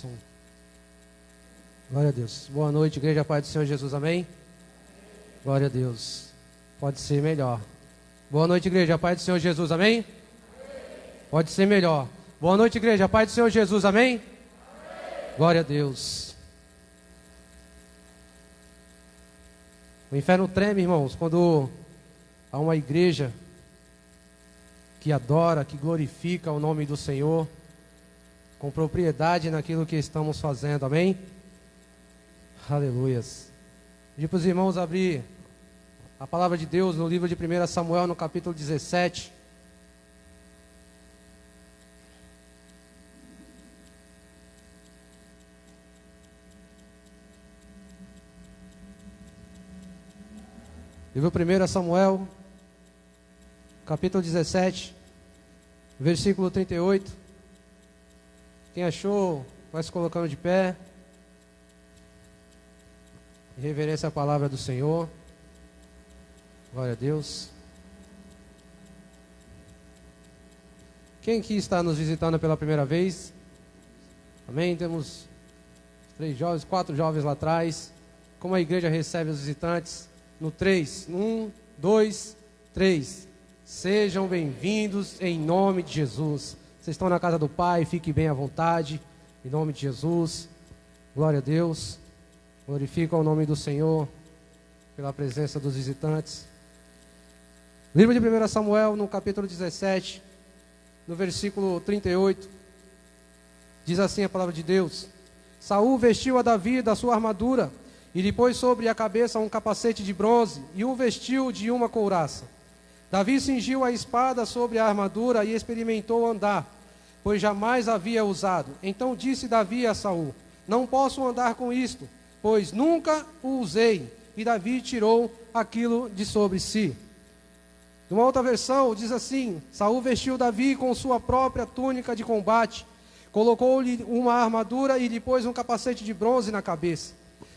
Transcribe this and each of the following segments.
som. Glória a Deus. Boa noite, igreja, Pai do Senhor Jesus, amém? Glória a Deus. Pode ser melhor. Boa noite, igreja, Pai do Senhor Jesus, amém? Pode ser melhor. Boa noite, igreja, Pai do Senhor Jesus, amém? Glória a Deus. O inferno treme, irmãos, quando há uma igreja que adora, que glorifica o nome do Senhor, com propriedade naquilo que estamos fazendo, amém? Aleluias. Pedi para os irmãos abrir a palavra de Deus no livro de 1 Samuel, no capítulo 17. Livro 1 Samuel, capítulo 17, versículo 38. Quem achou, vai se colocando de pé. Em reverência à palavra do Senhor. Glória a Deus. Quem aqui está nos visitando pela primeira vez? Amém? Temos 3 jovens, 4 jovens lá atrás. Como a igreja recebe os visitantes? No 3. 1, 2, 3. Sejam bem-vindos em nome de Jesus. Vocês estão na casa do Pai, fiquem bem à vontade. Em nome de Jesus. Glória a Deus. Glorifica o nome do Senhor pela presença dos visitantes. Livro de 1 Samuel, no capítulo 17, no versículo 38, diz assim a palavra de Deus: Saul vestiu a Davi da sua armadura, e lhe pôs sobre a cabeça um capacete de bronze, e o vestiu de uma couraça. Davi cingiu a espada sobre a armadura e experimentou andar, pois jamais havia usado. Então disse Davi a Saul: Não posso andar com isto, pois nunca o usei. E Davi tirou aquilo de sobre si. Numa outra versão diz assim: Saul vestiu Davi com sua própria túnica de combate, colocou-lhe uma armadura e lhe pôs um capacete de bronze na cabeça.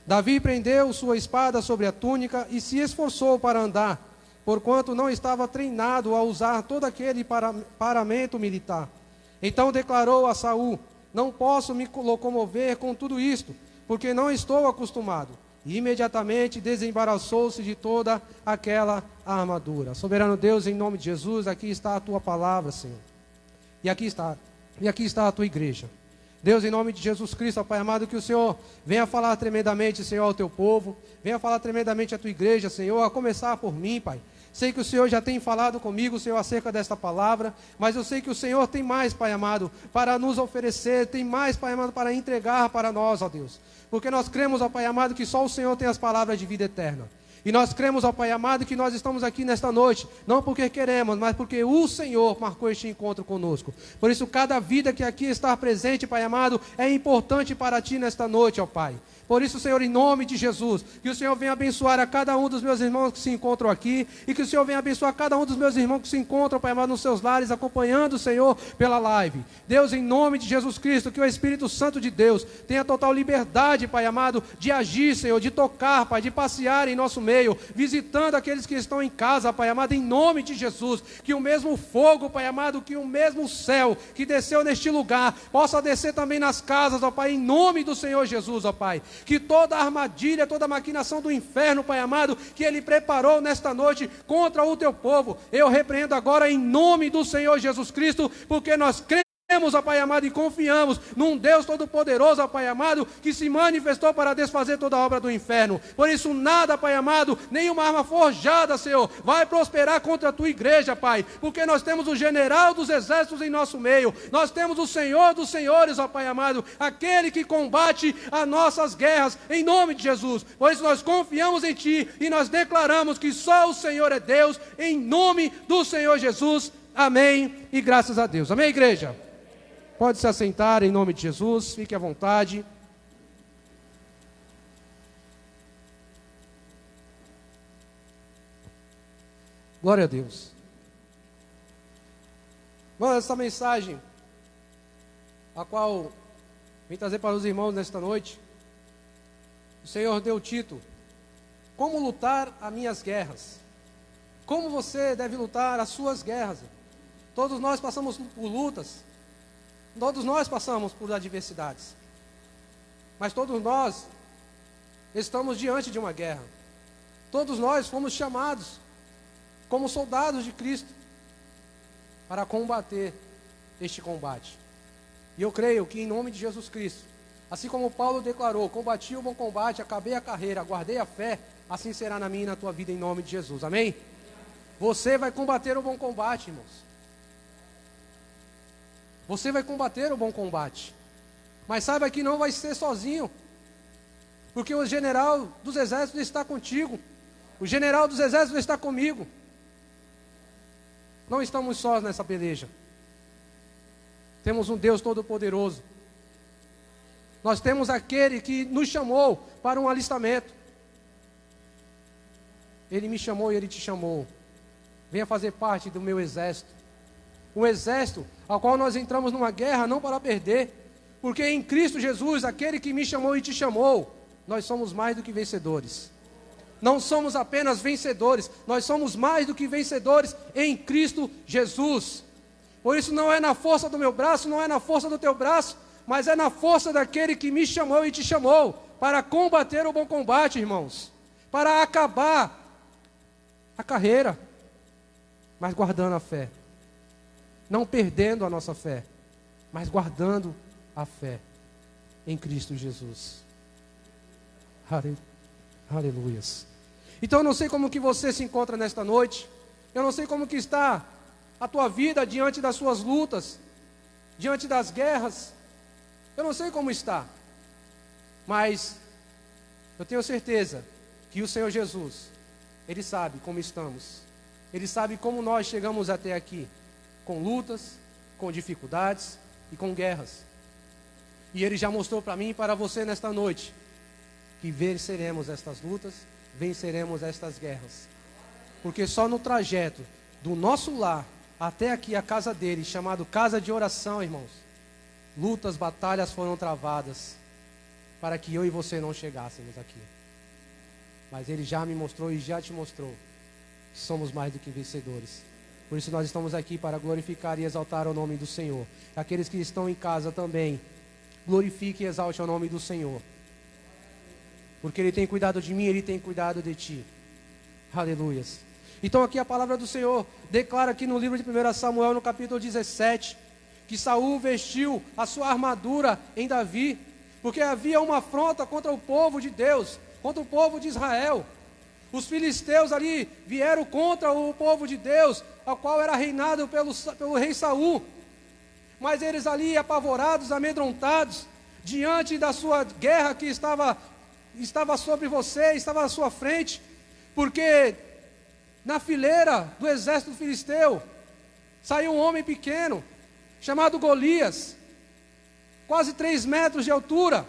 Davi prendeu sua espada sobre a túnica e se esforçou para andar, porquanto não estava treinado a usar todo aquele paramento militar. Então declarou a Saul: Não posso me locomover com tudo isto, porque não estou acostumado. E imediatamente desembaraçou-se de toda aquela armadura. Soberano Deus, em nome de Jesus, aqui está a tua palavra, Senhor. E aqui está a tua igreja. Deus, em nome de Jesus Cristo, ó Pai amado, que o Senhor venha falar tremendamente, Senhor, ao teu povo. Venha falar tremendamente à tua igreja, Senhor, a começar por mim, Pai. Sei que o Senhor já tem falado comigo, Senhor, acerca desta palavra, mas eu sei que o Senhor tem mais, Pai amado, para nos oferecer, tem mais, Pai amado, para entregar para nós, ó Deus. Porque nós cremos, ó Pai amado, que só o Senhor tem as palavras de vida eterna. E nós cremos, ó Pai amado, que nós estamos aqui nesta noite, não porque queremos, mas porque o Senhor marcou este encontro conosco. Por isso, cada vida que aqui está presente, Pai amado, é importante para Ti nesta noite, ó Pai. Por isso, Senhor, em nome de Jesus, que o Senhor venha abençoar a cada um dos meus irmãos que se encontram aqui, e que o Senhor venha abençoar cada um dos meus irmãos que se encontram, Pai amado, nos seus lares, acompanhando o Senhor pela live. Deus, em nome de Jesus Cristo, que o Espírito Santo de Deus tenha total liberdade, Pai amado, de agir, Senhor, de tocar, Pai, de passear em nosso meio, visitando aqueles que estão em casa, Pai amado, em nome de Jesus. Que o mesmo fogo, Pai amado, que o mesmo céu que desceu neste lugar, possa descer também nas casas, ó Pai, em nome do Senhor Jesus, ó Pai. Que toda a armadilha, toda a maquinação do inferno, Pai amado, que Ele preparou nesta noite contra o Teu povo, eu repreendo agora em nome do Senhor Jesus Cristo, porque nós cremos, ó Pai amado, e confiamos num Deus Todo-Poderoso, ó Pai amado, que se manifestou para desfazer toda a obra do inferno. Por isso nada, Pai amado, nenhuma arma forjada, Senhor, vai prosperar contra a Tua igreja, Pai, porque nós temos o general dos exércitos em nosso meio, nós temos o Senhor dos senhores, ó Pai amado, aquele que combate as nossas guerras, em nome de Jesus. Por isso nós confiamos em Ti e nós declaramos que só o Senhor é Deus, em nome do Senhor Jesus. Amém e graças a Deus. Amém, igreja? Pode se assentar em nome de Jesus, fique à vontade. Glória a Deus. Bom, essa mensagem, a qual vim trazer para os irmãos nesta noite, o Senhor deu o título: Como lutar as minhas guerras. Como você deve lutar as suas guerras. Todos nós passamos por lutas. Todos nós passamos por adversidades. Mas todos nós estamos diante de uma guerra. Todos nós fomos chamados como soldados de Cristo para combater este combate. E eu creio que em nome de Jesus Cristo, assim como Paulo declarou, combati o bom combate, acabei a carreira, guardei a fé, assim será na minha e na tua vida em nome de Jesus, amém? Você vai combater o bom combate, irmãos. Você vai combater o bom combate. Mas saiba que não vai ser sozinho, porque o general dos exércitos está contigo, o general dos exércitos está comigo. Não estamos sós nessa peleja. Temos um Deus todo-poderoso. Nós temos aquele que nos chamou para um alistamento. Ele me chamou e Ele te chamou. Venha fazer parte do meu exército. Um exército ao qual nós entramos numa guerra não para perder, porque em Cristo Jesus, aquele que me chamou e te chamou, nós somos mais do que vencedores. Não somos apenas vencedores, nós somos mais do que vencedores em Cristo Jesus. Por isso não é na força do meu braço, não é na força do teu braço, mas é na força daquele que me chamou e te chamou, para combater o bom combate, irmãos, para acabar a carreira, mas guardando a fé, não perdendo a nossa fé, mas guardando a fé em Cristo Jesus. Aleluias. Então eu não sei como que você se encontra nesta noite, eu não sei como que está a tua vida diante das suas lutas, diante das guerras, eu não sei como está, mas eu tenho certeza que o Senhor Jesus, Ele sabe como estamos, Ele sabe como nós chegamos até aqui, com lutas, com dificuldades e com guerras, e Ele já mostrou para mim e para você nesta noite, que venceremos estas lutas, venceremos estas guerras, porque só no trajeto do nosso lar até aqui a casa dele, chamado casa de oração, irmãos, lutas, batalhas foram travadas, para que eu e você não chegássemos aqui, mas ele já me mostrou e já te mostrou, que somos mais do que vencedores. Por isso nós estamos aqui para glorificar e exaltar o nome do Senhor. Aqueles que estão em casa também, glorifique e exalte o nome do Senhor, porque Ele tem cuidado de mim, Ele tem cuidado de ti. Aleluias. Então aqui a palavra do Senhor declara aqui no livro de 1 Samuel, no capítulo 17, que Saul vestiu a sua armadura em Davi, porque havia uma afronta contra o povo de Deus, contra o povo de Israel. Os filisteus ali vieram contra o povo de Deus, ao qual era reinado pelo rei Saul. Mas eles ali apavorados, amedrontados, diante da sua guerra que estava sobre você, estava à sua frente, porque na fileira do exército filisteu saiu um homem pequeno, chamado Golias, quase 3 metros de altura.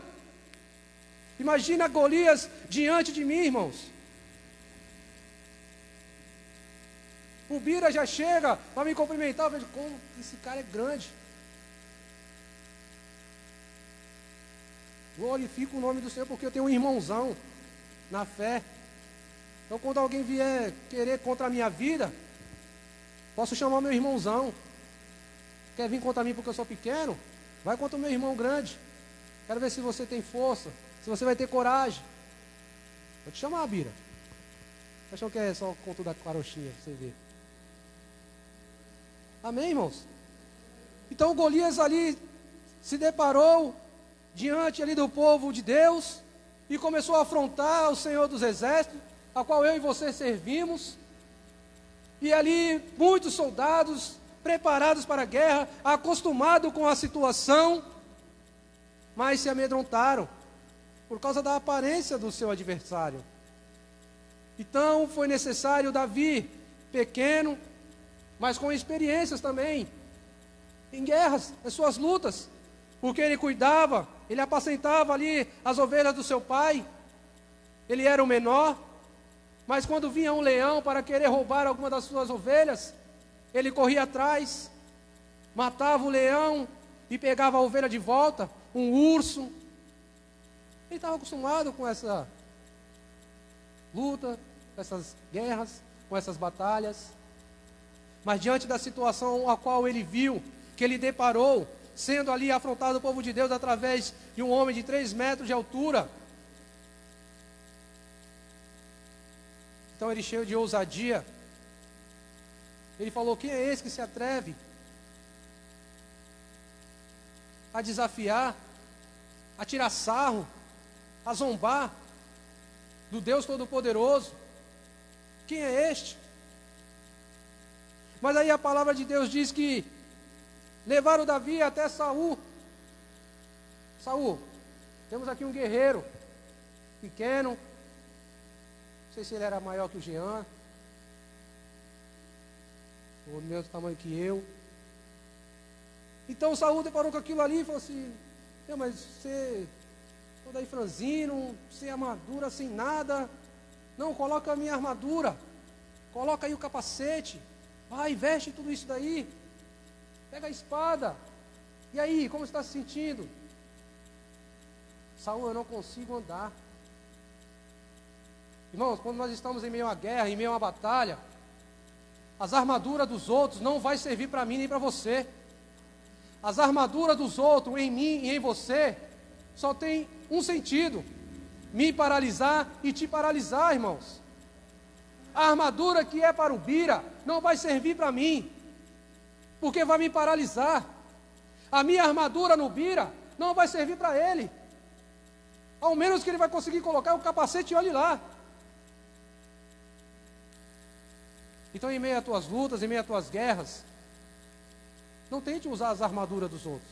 Imagina Golias diante de mim, irmãos. O Bira já chega para me cumprimentar, eu vejo como esse cara é grande. Glorifico o nome do Senhor, porque eu tenho um irmãozão na fé. Então quando alguém vier querer contra a minha vida, posso chamar o meu irmãozão. Quer vir contra mim porque eu sou pequeno? Vai contra o meu irmão grande. Quero ver se você tem força, se você vai ter coragem. Vou te chamar, Bira. Acham que é só conto da carochinha, pra você ver. Amém, irmãos? Então Golias ali se deparou diante ali do povo de Deus e começou a afrontar o Senhor dos Exércitos, a qual eu e você servimos. E ali muitos soldados preparados para a guerra, acostumados com a situação, mas se amedrontaram por causa da aparência do seu adversário. Então foi necessário Davi, pequeno, mas com experiências também, em guerras, em suas lutas, porque ele cuidava, ele apacentava ali as ovelhas do seu pai, ele era o menor, mas quando vinha um leão para querer roubar alguma das suas ovelhas, ele corria atrás, matava o leão e pegava a ovelha de volta, um urso. Ele estava acostumado com essa luta, com essas guerras, com essas batalhas. Mas diante da situação a qual ele viu, que ele deparou, sendo ali afrontado o povo de Deus através de um homem de 3 metros de altura. Então ele, cheio de ousadia, ele falou: quem é esse que se atreve a desafiar, a tirar sarro, a zombar do Deus Todo-Poderoso? Quem é este? Mas aí a palavra de Deus diz que levaram Davi até Saul. Saul, temos aqui um guerreiro pequeno, não sei se ele era maior que o Jean, ou do mesmo tamanho que eu. Então Saul deparou com aquilo ali e falou assim: mas você, todo aí franzino, sem armadura, sem nada. Não, coloca a minha armadura, coloca aí o capacete, vai, veste tudo isso daí, pega a espada. E aí, como você está se sentindo? Saul, eu não consigo andar. Irmãos, quando nós estamos em meio a guerra, em meio a uma batalha, as armaduras dos outros não vai servir para mim nem para você. As armaduras dos outros em mim e em você só tem um sentido: me paralisar e te paralisar, irmãos. A armadura que é para o Bira não vai servir para mim, porque vai me paralisar. A minha armadura no Bira não vai servir para ele, ao menos que ele vai conseguir colocar o capacete e olhe lá. Então, em meio às tuas lutas, em meio às tuas guerras, não tente usar as armaduras dos outros.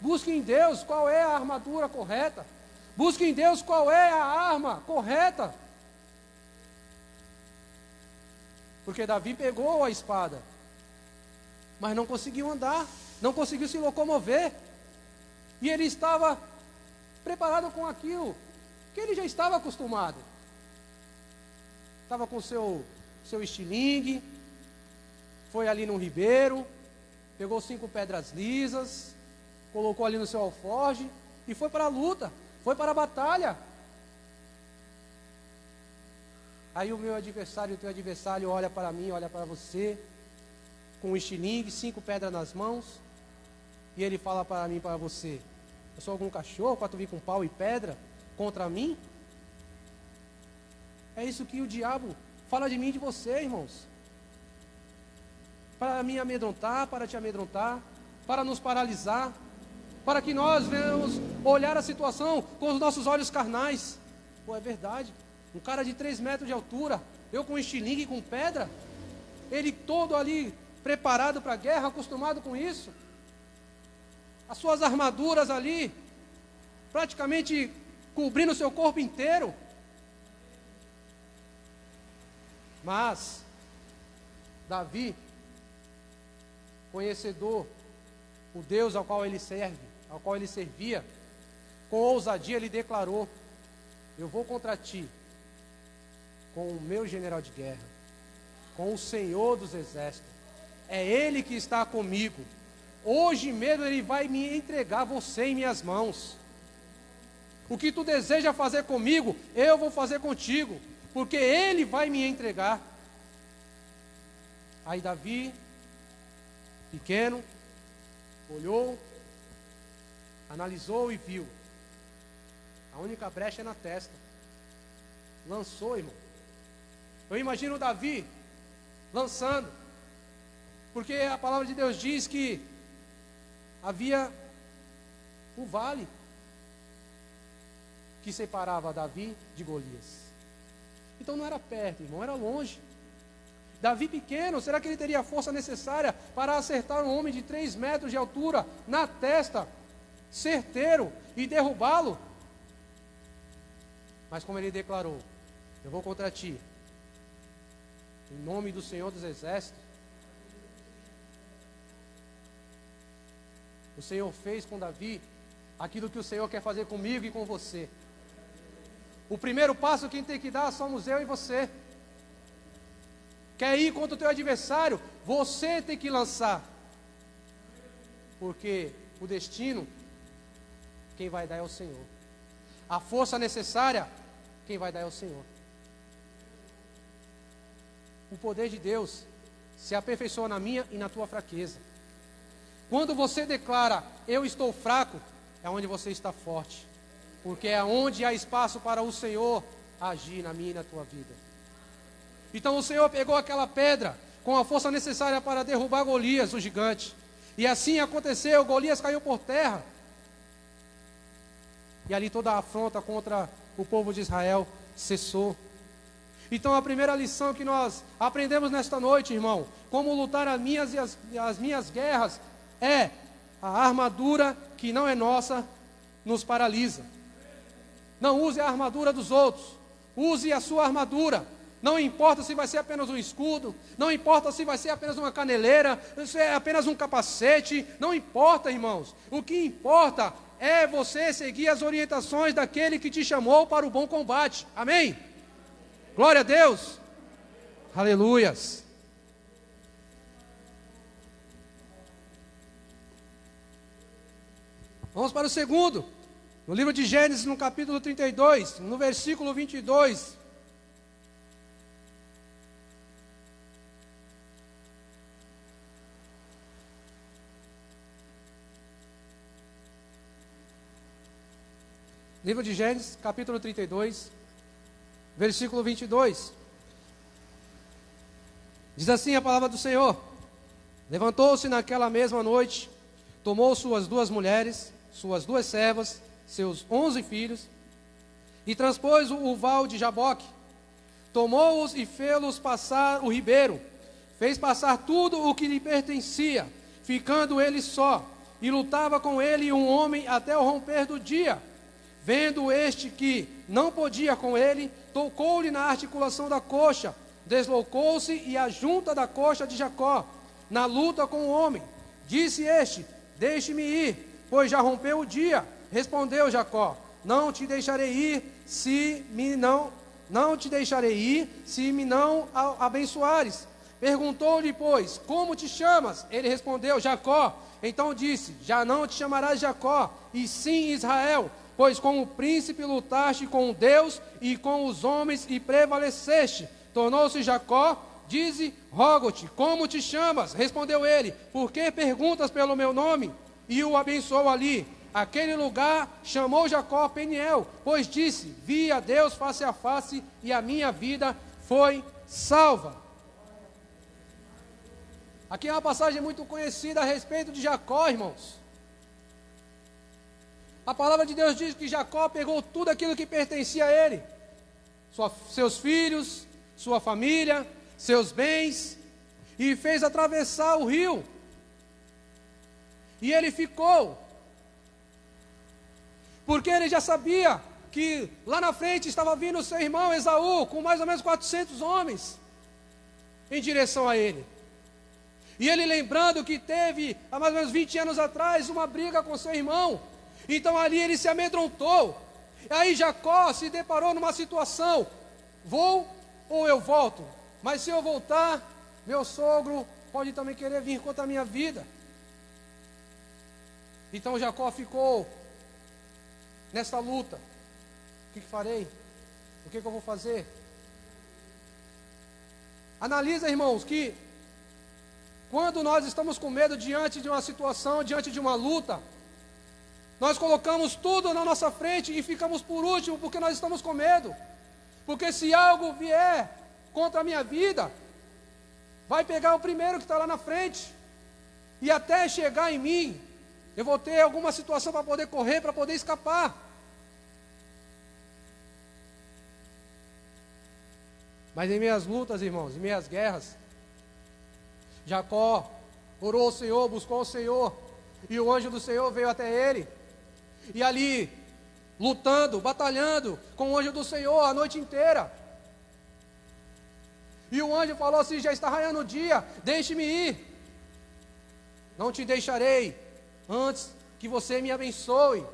Busque em Deus qual é a armadura correta. Busque em Deus qual é a arma correta. Porque Davi pegou a espada, mas não conseguiu andar, não conseguiu se locomover. E ele estava preparado com aquilo que ele já estava acostumado. Estava com seu estilingue, foi ali no ribeiro, pegou 5 pedras lisas, colocou ali no seu alforje e foi para a luta, foi para a batalha. Aí o meu adversário, o teu adversário olha para mim, olha para você, com um estilingue, 5 pedras nas mãos, e ele fala para mim, para você: eu sou algum cachorro para tu vir com pau e pedra contra mim? É isso que o diabo fala de mim e de você, irmãos. Para me amedrontar, para te amedrontar, para nos paralisar, para que nós venhamos olhar a situação com os nossos olhos carnais. Pô, é verdade, um cara de 3 metros de altura, eu com estilingue e com pedra, ele todo ali preparado para a guerra, acostumado com isso, as suas armaduras ali, praticamente cobrindo o seu corpo inteiro. Mas Davi, conhecedor o Deus ao qual ele serve, ao qual ele servia, com ousadia ele declarou: eu vou contra ti com o meu general de guerra, com o Senhor dos exércitos. É Ele que está comigo. Hoje mesmo Ele vai me entregar você em minhas mãos. O que tu deseja fazer comigo, eu vou fazer contigo, porque Ele vai me entregar. Aí Davi, pequeno, olhou, analisou e viu. A única brecha é na testa. Lançou, irmão. Eu imagino Davi lançando, porque a palavra de Deus diz que havia o vale que separava Davi de Golias. Então não era perto, irmão, era longe. Davi pequeno, será que ele teria a força necessária para acertar um homem de 3 metros de altura na testa, certeiro, e derrubá-lo? Mas como ele declarou: eu vou contra ti, em nome do Senhor dos exércitos. O Senhor fez com Davi aquilo que o Senhor quer fazer comigo e com você. O primeiro passo quem tem que dar somos eu e você. Quer ir contra o teu adversário? Você tem que lançar. Porque o destino, quem vai dar é o Senhor. A força necessária, quem vai dar é o Senhor. O poder de Deus se aperfeiçoa na minha e na tua fraqueza. Quando você declara, eu estou fraco, é onde você está forte. Porque é onde há espaço para o Senhor agir na minha e na tua vida. Então o Senhor pegou aquela pedra com a força necessária para derrubar Golias, o gigante. E assim aconteceu, Golias caiu por terra. E ali toda a afronta contra o povo de Israel cessou. Então a primeira lição que nós aprendemos nesta noite, irmão, como lutar as minhas guerras, é a armadura que não é nossa, nos paralisa. Não use a armadura dos outros, use a sua armadura. Não importa se vai ser apenas um escudo, não importa se vai ser apenas uma caneleira, se é apenas um capacete, não importa, irmãos. O que importa é você seguir as orientações daquele que te chamou para o bom combate. Amém? Glória a Deus. Aleluias. Vamos para o segundo. No livro de Gênesis, no capítulo 32, no versículo 22. Livro de Gênesis, capítulo 32, versículo 22. Diz assim a palavra do Senhor: levantou-se naquela mesma noite, tomou suas 2 mulheres, suas 2 servas, seus 11 filhos, e transpôs o val de Jaboque, tomou-os e fê-los passar o ribeiro, fez passar tudo o que lhe pertencia, ficando ele só, e lutava com ele um homem até o romper do dia. Vendo este que não podia com ele, tocou-lhe na articulação da coxa, deslocou-se e a junta da coxa de Jacó, na luta com o homem. Disse este: deixe-me ir, pois já rompeu o dia. Respondeu Jacó: não te deixarei ir, se me não abençoares. Perguntou-lhe, pois, como te chamas? Ele respondeu: Jacó. Então disse: já não te chamarás Jacó, e sim Israel, pois como príncipe lutaste com Deus e com os homens e prevaleceste. Tornou-se Jacó, dize, rogo-te, como te chamas? Respondeu ele: por que perguntas pelo meu nome? E o abençoou ali. Aquele lugar chamou Jacó Peniel, pois disse: vi a Deus face a face e a minha vida foi salva. Aqui é uma passagem muito conhecida a respeito de Jacó, irmãos. A palavra de Deus diz que Jacó pegou tudo aquilo que pertencia a ele, seus filhos, sua família, seus bens, e fez atravessar o rio. E ele ficou, porque ele já sabia que lá na frente estava vindo o seu irmão Esaú, com mais ou menos 400 homens, em direção a ele. E ele lembrando que teve, há mais ou menos 20 anos atrás, uma briga com seu irmão. Então ali ele se amedrontou. Aí Jacó se deparou numa situação: vou ou eu volto? Mas se eu voltar, meu sogro pode também querer vir contra a minha vida. Então Jacó ficou nessa luta. O que farei? O que eu vou fazer? Analisa, irmãos, que quando nós estamos com medo diante de uma situação, diante de uma luta, nós colocamos tudo na nossa frente e ficamos por último, porque nós estamos com medo. Porque se algo vier contra a minha vida, vai pegar o primeiro que está lá na frente. E até chegar em mim, eu vou ter alguma situação para poder correr, para poder escapar. Mas em minhas lutas, irmãos, em minhas guerras, Jacó orou ao Senhor, buscou o Senhor, e o anjo do Senhor veio até ele. E ali, lutando, batalhando com o anjo do Senhor a noite inteira. E o anjo falou assim: já está raiando o dia, deixe-me ir. Não te deixarei antes que você me abençoe.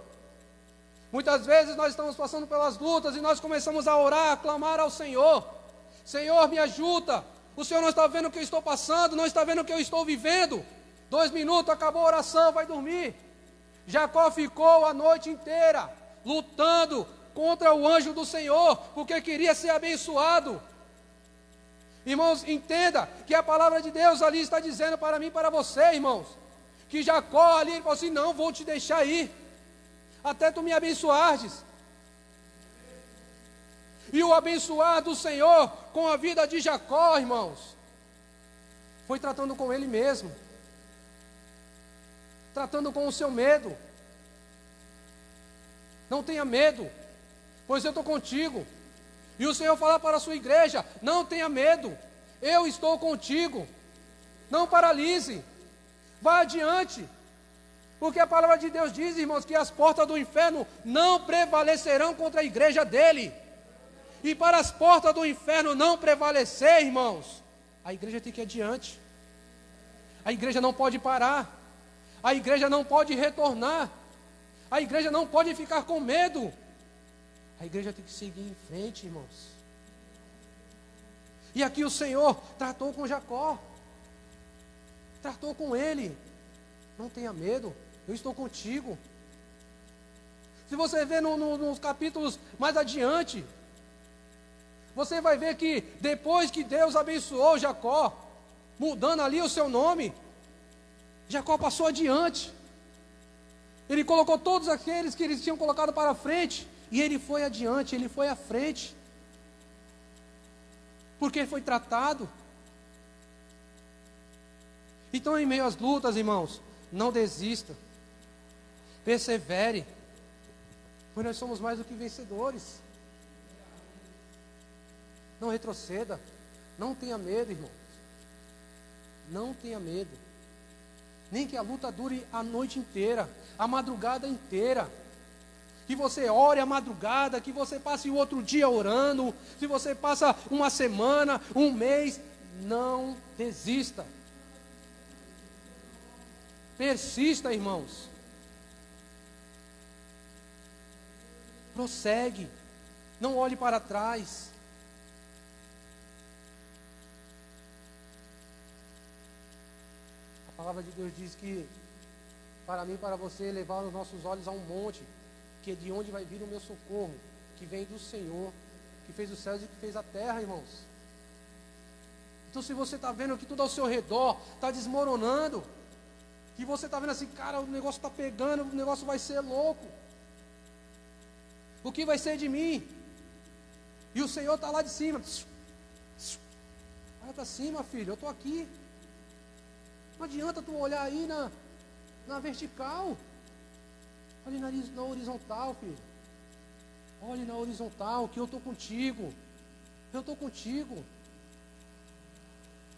Muitas vezes nós estamos passando pelas lutas e nós começamos a orar, a clamar ao Senhor: Senhor, me ajuda. O Senhor não está vendo o que eu estou passando, não está vendo o que eu estou vivendo. 2 minutos, acabou a oração, vai dormir. Jacó ficou a noite inteira lutando contra o anjo do Senhor, porque queria ser abençoado. Irmãos, entenda que a palavra de Deus ali está dizendo para mim e para você, irmãos, que Jacó ali, ele falou assim, não vou te deixar ir, até tu me abençoares. E o abençoar do Senhor com a vida de Jacó, irmãos, foi tratando com ele mesmo, tratando com o seu medo. Não tenha medo, pois eu estou contigo. E o Senhor fala para a sua igreja, não tenha medo, eu estou contigo. Não paralise, vá adiante. Porque a palavra de Deus diz, irmãos, que as portas do inferno não prevalecerão contra a igreja dele. E para as portas do inferno não prevalecer, irmãos, a igreja tem que ir adiante. A igreja não pode parar. A igreja não pode retornar. A igreja não pode ficar com medo. A igreja tem que seguir em frente, irmãos. E aqui o Senhor tratou com Jacó. Tratou com ele. Não tenha medo, eu estou contigo. Se você ver nos capítulos mais adiante, você vai ver que depois que Deus abençoou Jacó, mudando ali o seu nome, Jacó passou adiante. Ele colocou todos aqueles que eles tinham colocado para frente, e ele foi adiante, ele foi à frente. Porque ele foi tratado. Então, em meio às lutas, irmãos, não desista. Persevere. Pois nós somos mais do que vencedores. Não retroceda. Não tenha medo, irmãos. Não tenha medo. Nem que a luta dure a noite inteira, a madrugada inteira. Que você ore a madrugada, que você passe o outro dia orando, se você passa uma semana, um mês, não desista. Persista, irmãos. Prossegue. Não olhe para trás. A palavra de Deus diz que para mim e para você levar os nossos olhos a um monte, que é de onde vai vir o meu socorro, que vem do Senhor, que fez os céus e que fez a terra, irmãos. Então, se você está vendo que tudo ao seu redor está desmoronando, que você está vendo assim, cara, o negócio está pegando, o negócio vai ser louco, o que vai ser de mim? E o Senhor está lá de cima, olha para cima, filho, eu estou aqui. Não adianta tu olhar aí na vertical. Olhe na horizontal, filho. Olhe na horizontal, que eu estou contigo. Eu estou contigo.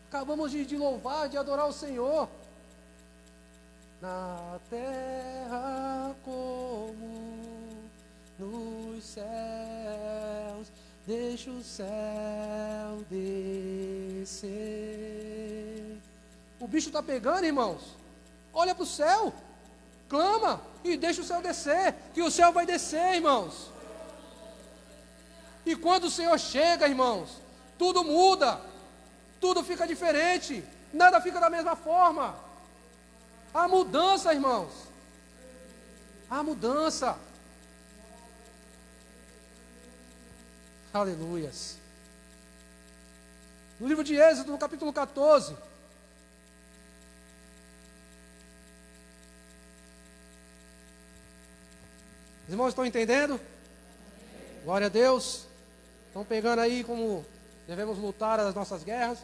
Acabamos de louvar, de adorar o Senhor. Na terra como nos céus, deixa o céu descer. O bicho está pegando, irmãos. Olha para o céu. Clama e deixa o céu descer, que o céu vai descer, irmãos. E quando o Senhor chega, irmãos, tudo muda, tudo fica diferente, nada fica da mesma forma. Há mudança, irmãos. Há mudança. Aleluias. No livro de Êxodo, no capítulo 14, os irmãos estão entendendo? Glória a Deus. Estão pegando aí como devemos lutar as nossas guerras.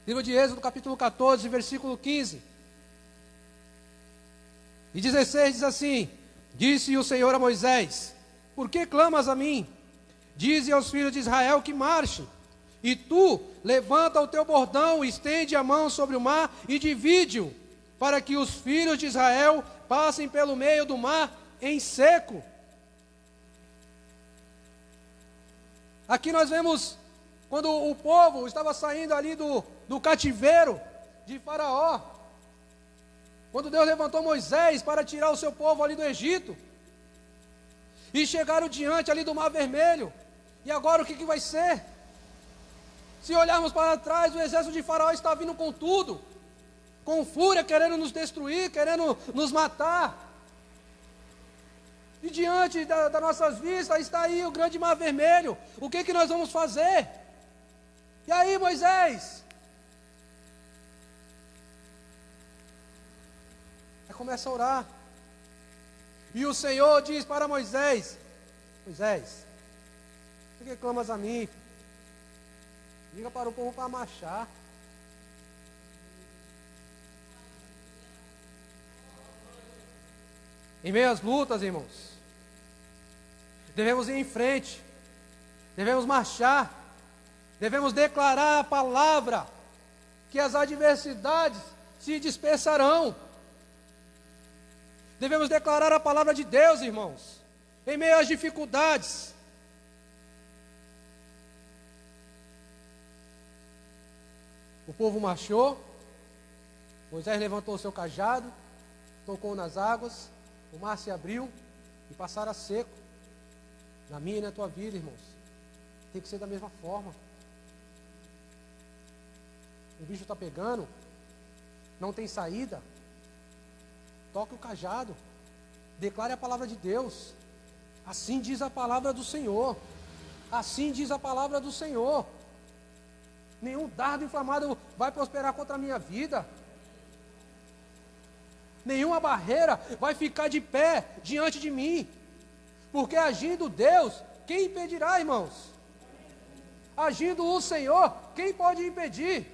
Livro de Êxodo, capítulo 14, versículo 15 e 16 diz assim: Disse o Senhor a Moisés: Por que clamas a mim? Dize aos filhos de Israel que marchem. E tu, levanta o teu bordão, estende a mão sobre o mar e divide-o, para que os filhos de Israel passem pelo meio do mar em seco. Aqui nós vemos quando o povo estava saindo ali do cativeiro de Faraó, quando Deus levantou Moisés para tirar o seu povo ali do Egito, e chegaram diante ali do Mar Vermelho. E agora o que vai ser? Se olharmos para trás, o exército de Faraó está vindo com tudo, com fúria, querendo nos destruir, querendo nos matar. E diante das nossas vistas está aí o grande Mar Vermelho. O que nós vamos fazer? E aí, Moisés? começa a orar. E o Senhor diz para Moisés: Moisés, por que clamas a mim? Diga para o povo para marchar. Em meio às lutas, irmãos, devemos ir em frente, devemos marchar, devemos declarar a palavra, que as adversidades se dispersarão. Devemos declarar a palavra de Deus, irmãos, em meio às dificuldades. O povo marchou, Moisés levantou o seu cajado, tocou nas águas, o mar se abriu e passaram a seco. Na minha e na tua vida, irmãos, tem que ser da mesma forma. O bicho está pegando, não tem saída, toque o cajado, declare a palavra de Deus. Assim diz a palavra do Senhor. Assim diz a palavra do Senhor. Nenhum dardo inflamado vai prosperar contra a minha vida. Nenhuma barreira vai ficar de pé diante de mim. Porque agindo Deus, quem impedirá, irmãos? Agindo o Senhor, quem pode impedir?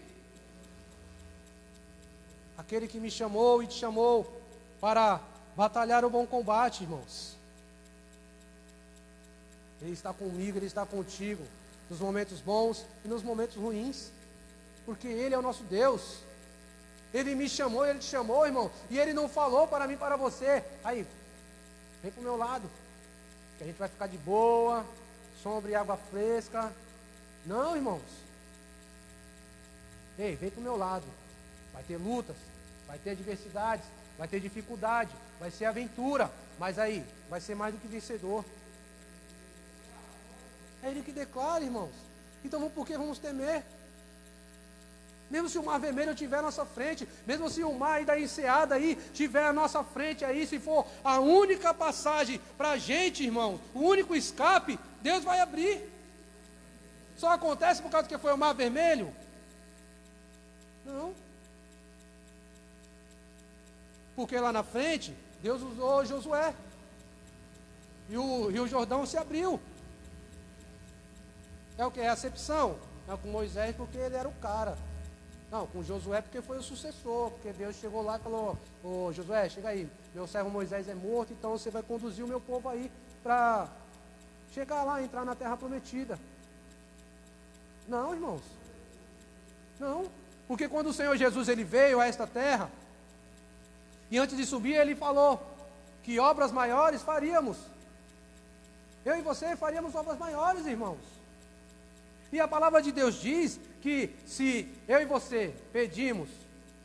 Aquele que me chamou e te chamou para batalhar o bom combate, irmãos. Ele está comigo, Ele está contigo, nos momentos bons e nos momentos ruins, porque Ele é o nosso Deus. Ele me chamou, Ele te chamou, irmão, e Ele não falou para mim, para você: aí, vem para o meu lado, que a gente vai ficar de boa, sombra e água fresca. Não, irmãos. Ei, vem para o meu lado. Vai ter lutas, vai ter adversidades, vai ter dificuldade, vai ser aventura, mas aí, vai ser mais do que vencedor. É Ele que declara, irmãos. Então por que vamos temer? Mesmo se o mar vermelho estiver à nossa frente, mesmo se o mar aí da enseada aí estiver à nossa frente aí, se for a única passagem para a gente, irmão, o único escape, Deus vai abrir. Só acontece por causa que foi o mar vermelho? Não. Porque lá na frente, Deus usou Josué. E o Rio Jordão se abriu. É o que? É a acepção. Não, com Moisés porque ele era o cara. Não, com Josué porque foi o sucessor. Porque Deus chegou lá e falou: ô Josué, chega aí, meu servo Moisés é morto, então você vai conduzir o meu povo aí para chegar lá, entrar na terra prometida. Não, irmãos. Não. Porque quando o Senhor Jesus ele veio a esta terra, e antes de subir ele falou que obras maiores faríamos. Eu e você faríamos obras maiores, irmãos. E a palavra de Deus diz que se eu e você pedimos,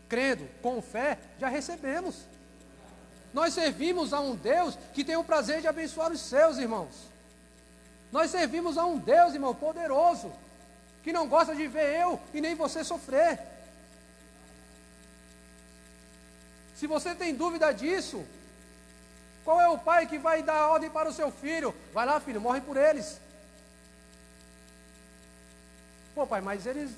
crendo, com fé, já recebemos. Nós servimos a um Deus que tem o prazer de abençoar os seus, irmãos. Nós servimos a um Deus, irmão, poderoso, que não gosta de ver eu e nem você sofrer. Se você tem dúvida disso, qual é o pai que vai dar ordem para o seu filho? Vai lá, filho, morre por eles. Pô, pai, mas eles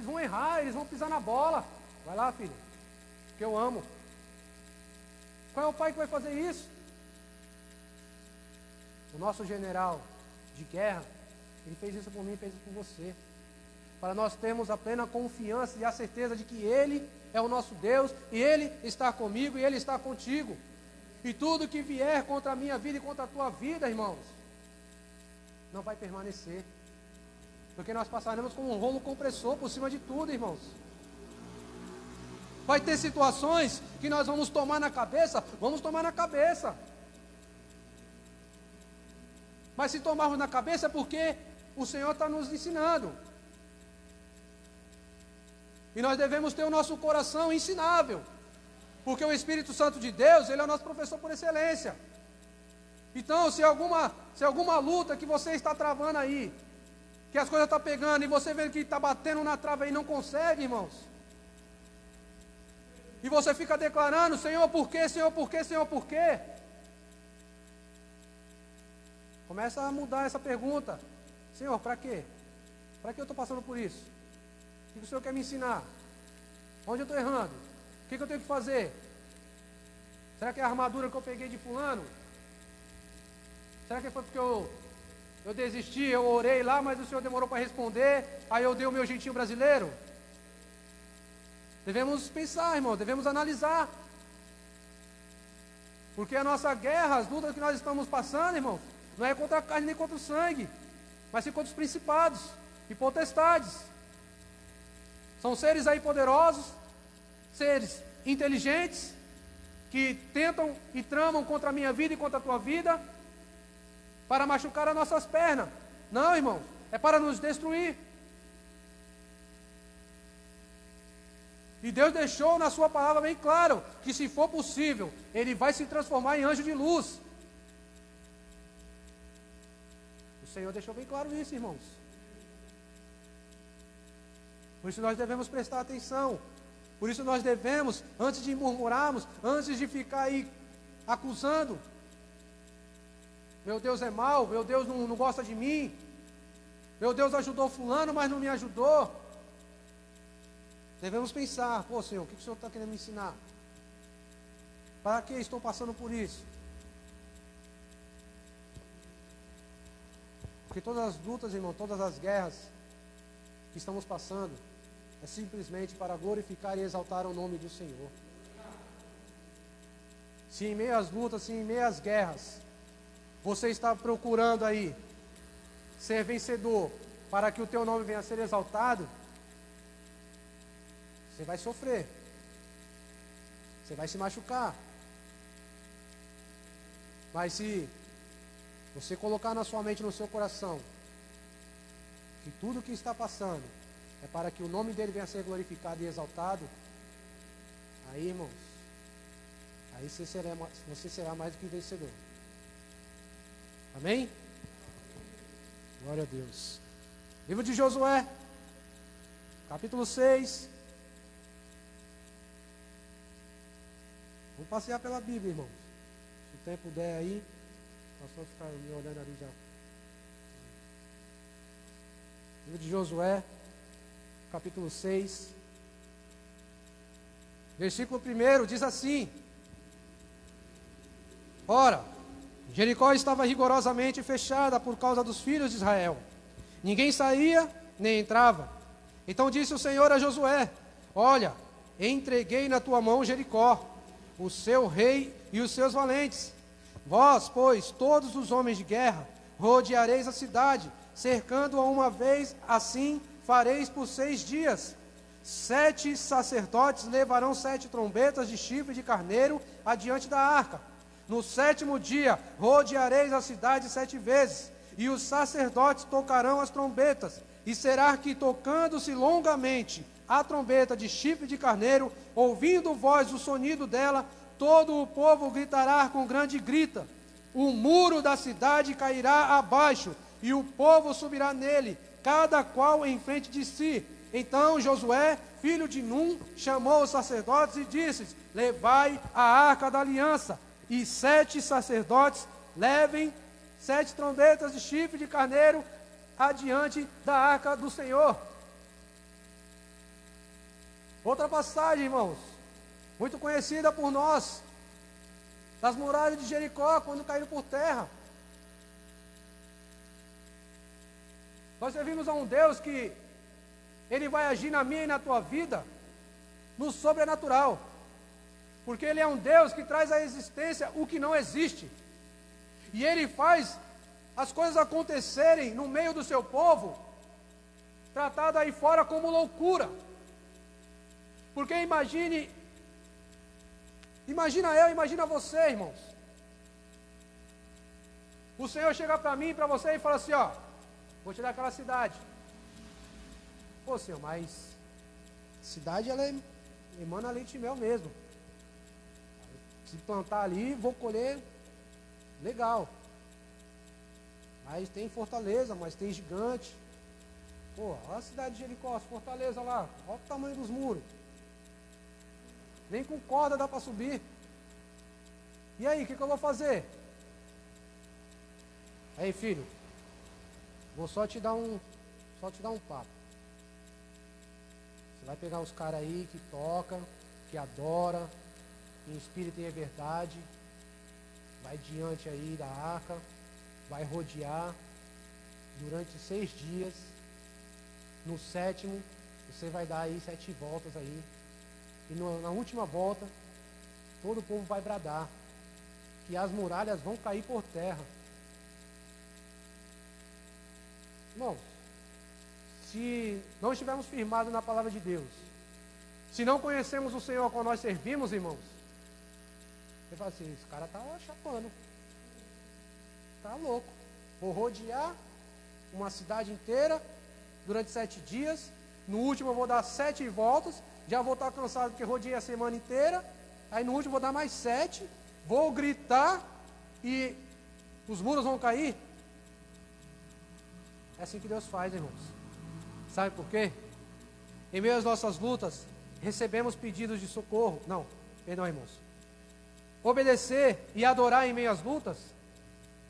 vão errar, eles vão pisar na bola. Vai lá, filho, que eu amo. Qual é o pai que vai fazer isso? O nosso general de guerra, ele fez isso por mim, fez isso por você. Para nós termos a plena confiança e a certeza de que Ele é o nosso Deus, e Ele está comigo, e Ele está contigo. E tudo que vier contra a minha vida e contra a tua vida, irmãos, não vai permanecer. Porque nós passaremos como um rolo compressor por cima de tudo, irmãos. Vai ter situações que nós vamos tomar na cabeça, vamos tomar na cabeça. Mas se tomarmos na cabeça é porque o Senhor está nos ensinando. E nós devemos ter o nosso coração ensinável. Porque o Espírito Santo de Deus, Ele é o nosso professor por excelência. Então, se alguma luta que você está travando aí, que as coisas estão pegando e você vê que está batendo na trava e não consegue, irmãos. E você fica declarando: Senhor, por quê? Senhor, por quê? Senhor, por quê? Começa a mudar essa pergunta: Senhor, para quê? Para que eu estou passando por isso? O que o Senhor quer me ensinar? Onde eu estou errando? O que eu tenho que fazer? Será que é a armadura que eu peguei de fulano? Será que foi porque eu desisti, eu orei lá, mas o Senhor demorou para responder, aí eu dei o meu jeitinho brasileiro? Devemos pensar, irmão, devemos analisar. Porque a nossa guerra, as lutas que nós estamos passando, irmão, não é contra a carne nem contra o sangue, mas sim contra os principados e potestades. São seres aí poderosos, seres inteligentes, que tentam e tramam contra a minha vida e contra a tua vida, para machucar as nossas pernas. Não, irmão, é para nos destruir. E Deus deixou na sua palavra bem claro, que se for possível, Ele vai se transformar em anjo de luz. O Senhor deixou bem claro isso, irmãos. Por isso nós devemos prestar atenção. Por isso nós devemos, antes de murmurarmos, antes de ficar aí acusando, meu Deus é mau, meu Deus não gosta de mim, meu Deus ajudou fulano, mas não me ajudou. Devemos pensar, pô Senhor, o que o Senhor está querendo me ensinar? Para que estou passando por isso? Porque todas as lutas, irmão, todas as guerras que estamos passando, é simplesmente para glorificar e exaltar o nome do Senhor. Se em meio às lutas, se em meio às guerras, você está procurando aí ser vencedor para que o teu nome venha a ser exaltado, você vai sofrer, você vai se machucar. Mas se você colocar na sua mente, no seu coração, que tudo que está passando é para que o nome dele venha a ser glorificado e exaltado, aí, irmãos, aí você será mais do que vencedor. Amém? Glória a Deus. Livro de Josué, capítulo 6. Vamos passear pela Bíblia, irmãos. Se o tempo der aí, nós vamos ficar me olhando ali já. Livro de Josué, capítulo 6. Versículo 1 diz assim: Ora, Jericó estava rigorosamente fechada por causa dos filhos de Israel. Ninguém saía, nem entrava. Então disse o Senhor a Josué: Olha, entreguei na tua mão Jericó, o seu rei e os seus valentes. Vós, pois, todos os homens de guerra, rodeareis a cidade, cercando-a uma vez, assim fareis por 6 dias. 7 sacerdotes levarão 7 trombetas de chifre de carneiro adiante da arca. No 7º dia, rodeareis a cidade 7 vezes, e os sacerdotes tocarão as trombetas, e será que, tocando-se longamente a trombeta de chifre de carneiro, ouvindo vós o sonido dela, todo o povo gritará com grande grita. O muro da cidade cairá abaixo, e o povo subirá nele, cada qual em frente de si. Então Josué, filho de Num, chamou os sacerdotes e disse: Levai a arca da aliança. E 7 sacerdotes levem 7 trombetas de chifre de carneiro adiante da arca do Senhor. Outra passagem, irmãos, muito conhecida por nós, das muralhas de Jericó, quando caíram por terra. Nós servimos a um Deus que Ele vai agir na minha e na tua vida no sobrenatural. Porque Ele é um Deus que traz à existência o que não existe. E Ele faz as coisas acontecerem no meio do seu povo, tratado aí fora como loucura. Porque imagina você, irmãos. O Senhor chega para mim e para você e fala assim: ó, vou te dar aquela cidade. Pô, Senhor, mas a cidade ela emana leite e mel mesmo. Se plantar ali, vou colher legal. Mas tem fortaleza, mas tem gigante. Pô, olha a cidade de Jericó, fortaleza lá, olha o tamanho dos muros. Nem com corda dá para subir. E aí, o que eu vou fazer? Aí, filho, vou só te dar um papo. Você vai pegar os caras aí que toca, que adora, em espírito e em verdade, vai diante aí da arca, vai rodear durante 6 dias. No 7º, você vai dar aí 7 voltas aí. E na última volta, todo o povo vai bradar que as muralhas vão cair por terra. Irmãos, se não estivermos firmados na palavra de Deus, se não conhecemos o Senhor a qual nós servimos, irmãos, você fala assim, esse cara está chapando, está louco. Vou rodear uma cidade inteira durante 7 dias, no último eu vou dar 7 voltas, já vou estar cansado porque rodeei a semana inteira, aí no último eu vou dar mais 7, vou gritar e os muros vão cair. É assim que Deus faz, irmãos. Sabe por quê? Em meio às nossas lutas, recebemos pedidos de socorro. Não, perdão, irmãos. Obedecer e adorar em meio às lutas,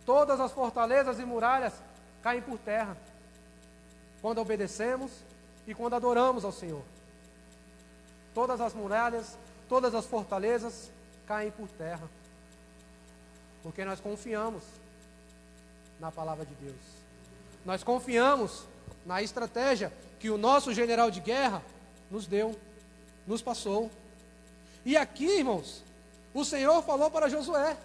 todas as fortalezas e muralhas caem por terra. Quando obedecemos e quando adoramos ao Senhor. Todas as muralhas, todas as fortalezas caem por terra. Porque nós confiamos na palavra de Deus. Nós confiamos na estratégia que o nosso general de guerra nos deu, nos passou. E aqui, irmãos, o Senhor falou para Josué.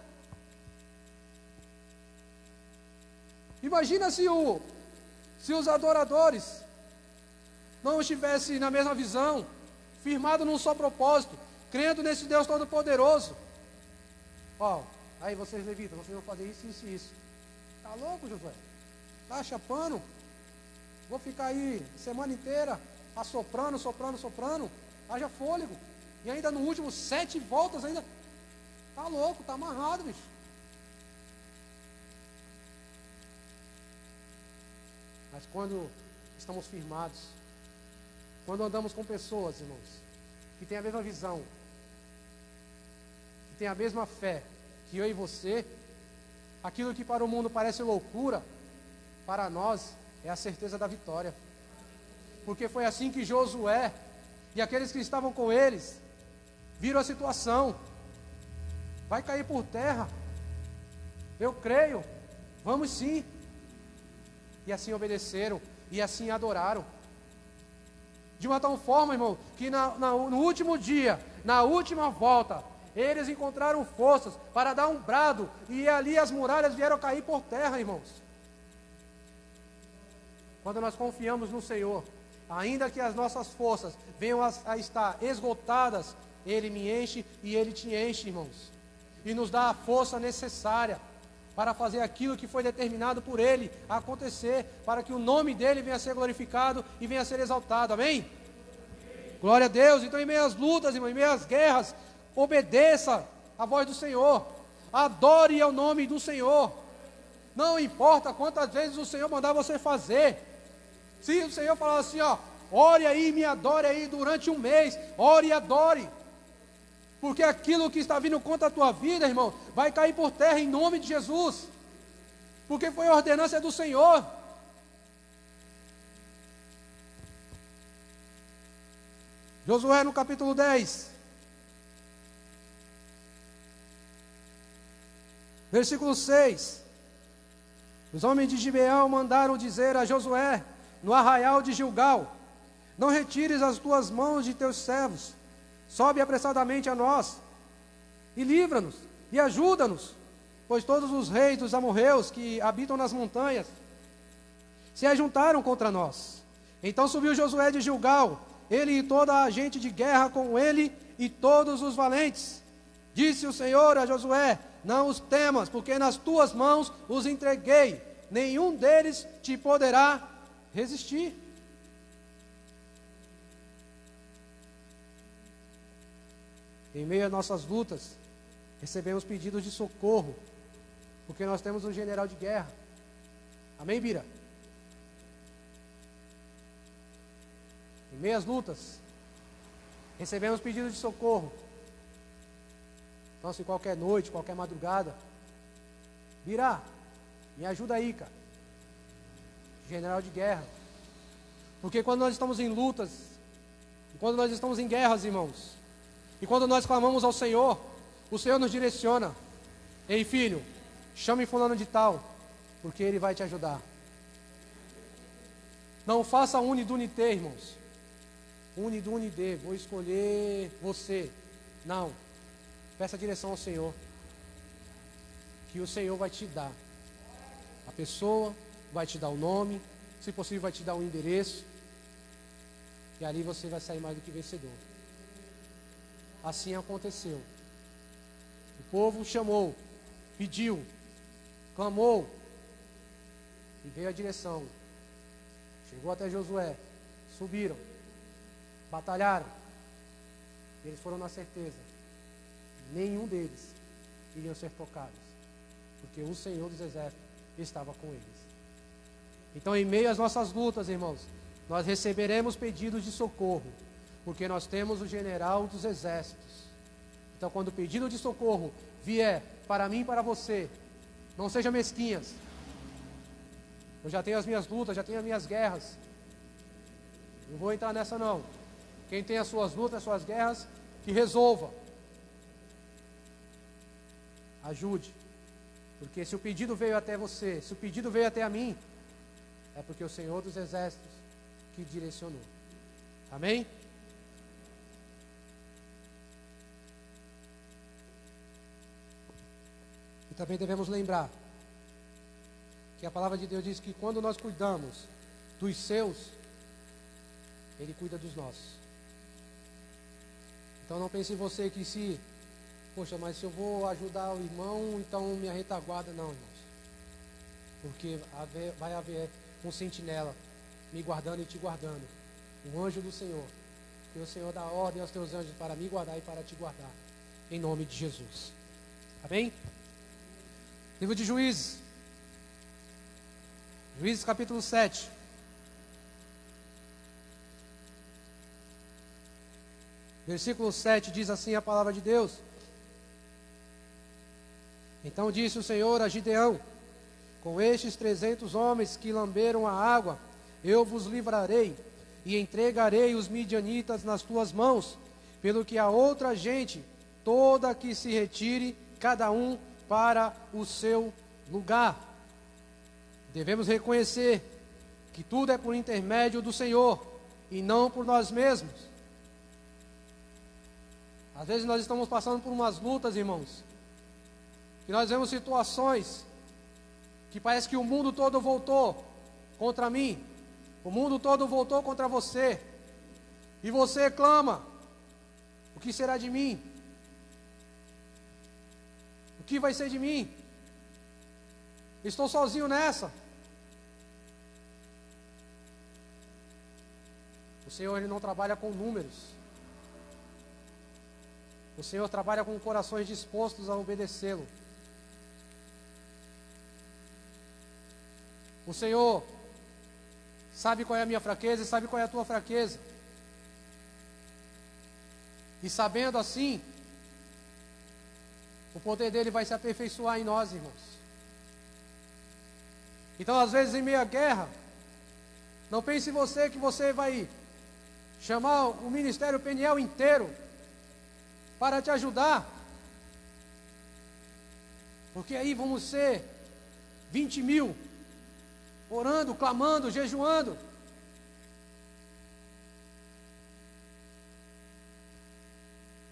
Imagina se os adoradores não estivessem na mesma visão, firmado num só propósito, crendo nesse Deus Todo-Poderoso. Ó, aí vocês levitas, vocês vão fazer isso, isso e isso. Tá louco, Josué? Tá chapando? Vou ficar aí semana inteira assoprando, soprando, haja fôlego. E ainda no último 7 voltas ainda. Tá louco, tá amarrado, bicho. Mas quando estamos firmados, quando andamos com pessoas, irmãos, que têm a mesma visão, que têm a mesma fé que eu e você, aquilo que para o mundo parece loucura, para nós é a certeza da vitória. Porque foi assim que Josué e aqueles que estavam com eles viram a situação. Vai cair por terra. Eu creio. Vamos sim. E assim obedeceram e assim adoraram. De uma tal forma, irmão, que no último dia, na última volta, eles encontraram forças para dar um brado, e ali as muralhas vieram cair por terra, irmãos. Quando nós confiamos no Senhor, ainda que as nossas forças venham a estar esgotadas, Ele me enche e Ele te enche, irmãos. E nos dá a força necessária para fazer aquilo que foi determinado por Ele a acontecer, para que o nome dEle venha a ser glorificado e venha a ser exaltado, amém? Glória a Deus. Então, em meio às lutas, irmão, em meio às guerras, obedeça a voz do Senhor, adore ao nome do Senhor, não importa quantas vezes o Senhor mandar você fazer. Se o Senhor falar assim, ó, ore aí, me adore aí durante um mês, ore e adore, porque aquilo que está vindo contra a tua vida, irmão, vai cair por terra em nome de Jesus, porque foi a ordenança do Senhor. Josué no capítulo 10, versículo 6, os homens de Gibeão mandaram dizer a Josué, no arraial de Gilgal, não retires as tuas mãos de teus servos, sobe apressadamente a nós, e livra-nos, e ajuda-nos, pois todos os reis dos amorreus que habitam nas montanhas se ajuntaram contra nós. Então subiu Josué de Gilgal, ele e toda a gente de guerra com ele, e todos os valentes. Disse o Senhor a Josué, não os temas, porque nas tuas mãos os entreguei, nenhum deles te poderá resistir. Em meio às nossas lutas, recebemos pedidos de socorro, porque nós temos um general de guerra. Amém, Bira? Em meio às lutas, recebemos pedidos de socorro. Então, se qualquer noite, qualquer madrugada, Bira, me ajuda aí, cara. General de guerra. Porque quando nós estamos em lutas, quando nós estamos em guerras, irmãos, e quando nós clamamos ao Senhor, o Senhor nos direciona. Ei, filho, chame fulano de tal, porque ele vai te ajudar. Não faça unidunité, irmãos. Unidunité, vou escolher você. Não. Peça direção ao Senhor, que o Senhor vai te dar a pessoa, vai te dar o nome, se possível vai te dar o endereço, e ali você vai sair mais do que vencedor. Assim aconteceu. O povo chamou, pediu, clamou, e veio a direção. Chegou até Josué, subiram, batalharam, e eles foram na certeza, nenhum deles iriam ser tocados, porque o Senhor dos Exércitos estava com eles. Então, em meio às nossas lutas, irmãos, nós receberemos pedidos de socorro, porque nós temos o general dos exércitos. Então, quando o pedido de socorro vier para mim e para você, não sejam mesquinhas. Eu já tenho as minhas lutas, já tenho as minhas guerras. Não vou entrar nessa não. Quem tem as suas lutas, as suas guerras, que resolva. Ajude. Porque se o pedido veio até você, se o pedido veio até a mim, é porque o Senhor dos Exércitos que direcionou. Amém? E também devemos lembrar que a palavra de Deus diz que quando nós cuidamos dos seus, Ele cuida dos nossos. Então não pense em você que poxa, mas se eu vou ajudar o irmão, então minha retaguarda, não, irmãos. Porque vai haver um sentinela me guardando e te guardando. Um anjo do Senhor. Que o Senhor dá ordem aos teus anjos para me guardar e para te guardar. Em nome de Jesus. Amém? Livro de Juízes. Juízes capítulo 7. Versículo 7 diz assim a palavra de Deus. Então disse o Senhor a Gideão: com estes 300 homens que lamberam a água, eu vos livrarei, e entregarei os midianitas nas tuas mãos, pelo que a outra gente, toda que se retire, cada um para o seu lugar. Devemos reconhecer que tudo é por intermédio do Senhor, e não por nós mesmos. Às vezes nós estamos passando por umas lutas, irmãos, e nós vemos situações que parece que o mundo todo voltou contra mim, o mundo todo voltou contra você, e você clama: o que será de mim? O que vai ser de mim? Estou sozinho nessa. O Senhor, Ele não trabalha com números. O Senhor trabalha com corações dispostos a obedecê-lo. O Senhor sabe qual é a minha fraqueza e sabe qual é a tua fraqueza. E sabendo assim, o poder dele vai se aperfeiçoar em nós, irmãos. Então, às vezes, em meio à guerra, não pense em você que você vai chamar o Ministério Peniel inteiro para te ajudar. Porque aí vamos ser 20 mil, orando, clamando, jejuando.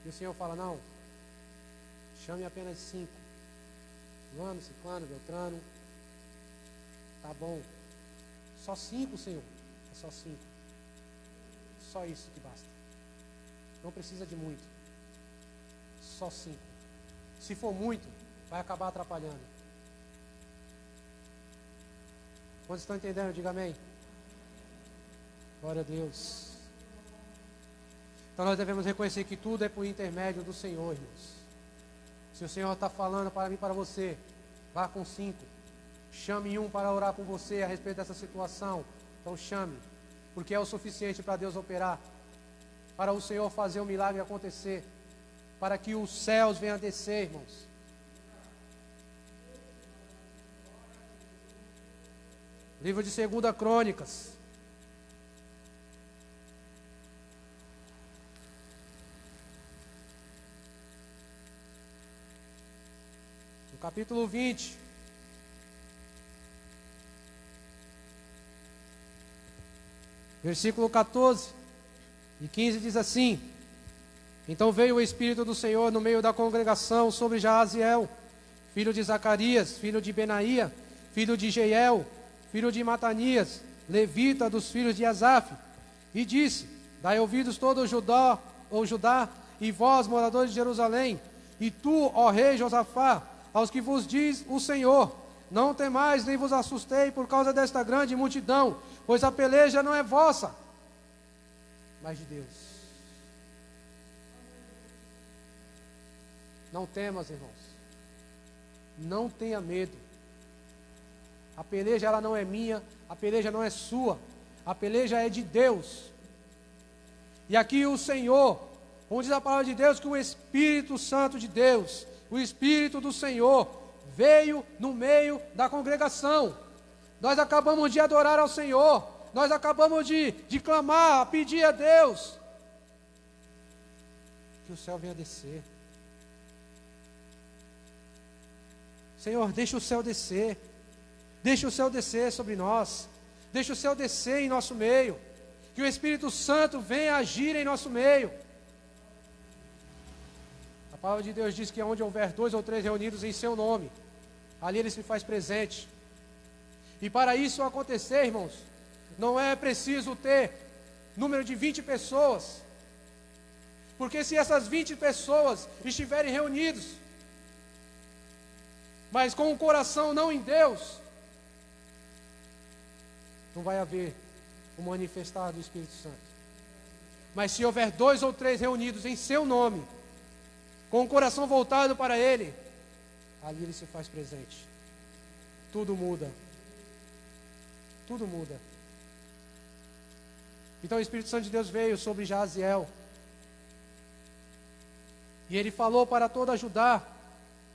E o Senhor fala: não, chame apenas 5. Fulano, Ciclano, Beltrano. Tá bom. Só 5, Senhor. É só 5. Só isso que basta. Não precisa de muito. Só 5. Se for muito, vai acabar atrapalhando. Quantos estão entendendo? Diga amém. Glória a Deus. Então nós devemos reconhecer que tudo é por intermédio do Senhor, irmãos. Se o Senhor está falando para mim e para você, vá com 5. Chame um para orar por você a respeito dessa situação. Então chame, porque é o suficiente para Deus operar, para o Senhor fazer o milagre acontecer, para que os céus venham a descer, irmãos. Livro de 2 Crônicas. capítulo 20. Versículo 14 e 15 diz assim: Então veio o Espírito do Senhor no meio da congregação sobre Jaaziel, filho de Zacarias, filho de Benaía, filho de Jeiel, filho de Matanias, levita dos filhos de Asaf, e disse: Dai ouvidos todo o Judá, e vós, moradores de Jerusalém, e tu, ó rei Josafá, aos que vos diz o Senhor: Não temais, nem vos assustei por causa desta grande multidão, pois a peleja não é vossa, mas de Deus. Não temas, irmãos. Não tenha medo. A peleja ela não é minha, a peleja não é sua, a peleja é de Deus. E aqui o Senhor, como diz a palavra de Deus, que o Espírito Santo de Deus, o Espírito do Senhor, veio no meio da congregação. Nós acabamos de adorar ao Senhor, nós acabamos de clamar, pedir a Deus que o céu venha descer. Senhor, deixa o céu descer, deixa o céu descer sobre nós, deixa o céu descer em nosso meio, que o Espírito Santo venha agir em nosso meio. A palavra de Deus diz que onde houver 2 ou 3 reunidos em seu nome, ali Ele se faz presente. E para isso acontecer, irmãos, não é preciso ter número de 20 pessoas, porque se essas 20 pessoas estiverem reunidos, mas com o coração não em Deus, não vai haver o manifestar do Espírito Santo. Mas se houver 2 ou 3 reunidos em seu nome, com o coração voltado para Ele, ali Ele se faz presente. Tudo muda. Tudo muda. Então o Espírito Santo de Deus veio sobre Jaaziel. E ele falou para toda Judá,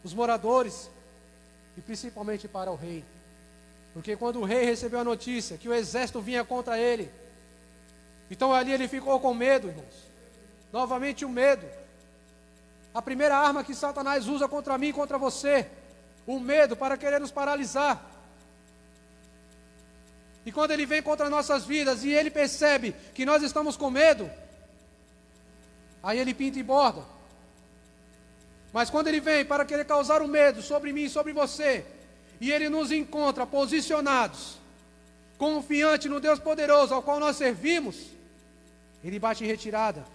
os moradores, e principalmente para o rei. Porque quando o rei recebeu a notícia que o exército vinha contra ele, então ali ele ficou com medo, irmãos. Novamente o medo. A primeira arma que Satanás usa contra mim e contra você, o medo, para querer nos paralisar. E quando ele vem contra nossas vidas e ele percebe que nós estamos com medo, aí ele pinta e borda. Mas quando ele vem para querer causar o medo sobre mim e sobre você, e ele nos encontra posicionados, confiante no Deus poderoso ao qual nós servimos, ele bate em retirada.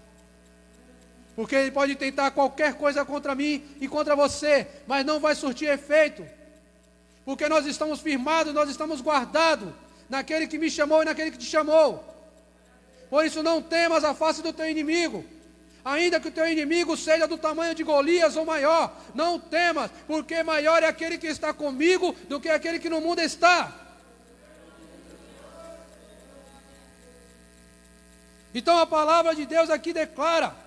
Porque ele pode tentar qualquer coisa contra mim e contra você, mas não vai surtir efeito. Porque nós estamos firmados, nós estamos guardados naquele que me chamou e naquele que te chamou. Por isso não temas a face do teu inimigo, ainda que o teu inimigo seja do tamanho de Golias ou maior, não temas, porque maior é aquele que está comigo do que aquele que no mundo está. Então a palavra de Deus aqui declara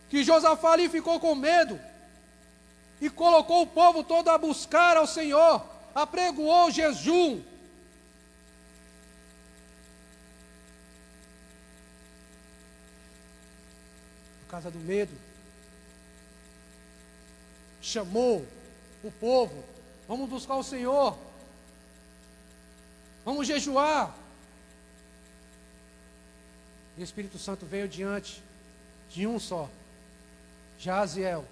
que Josafá ali ficou com medo e colocou o povo todo a buscar ao Senhor, apregoou jejum. Por causa do medo, chamou o povo: vamos buscar o Senhor, vamos jejuar. E o Espírito Santo veio diante de um só, Jaaziel,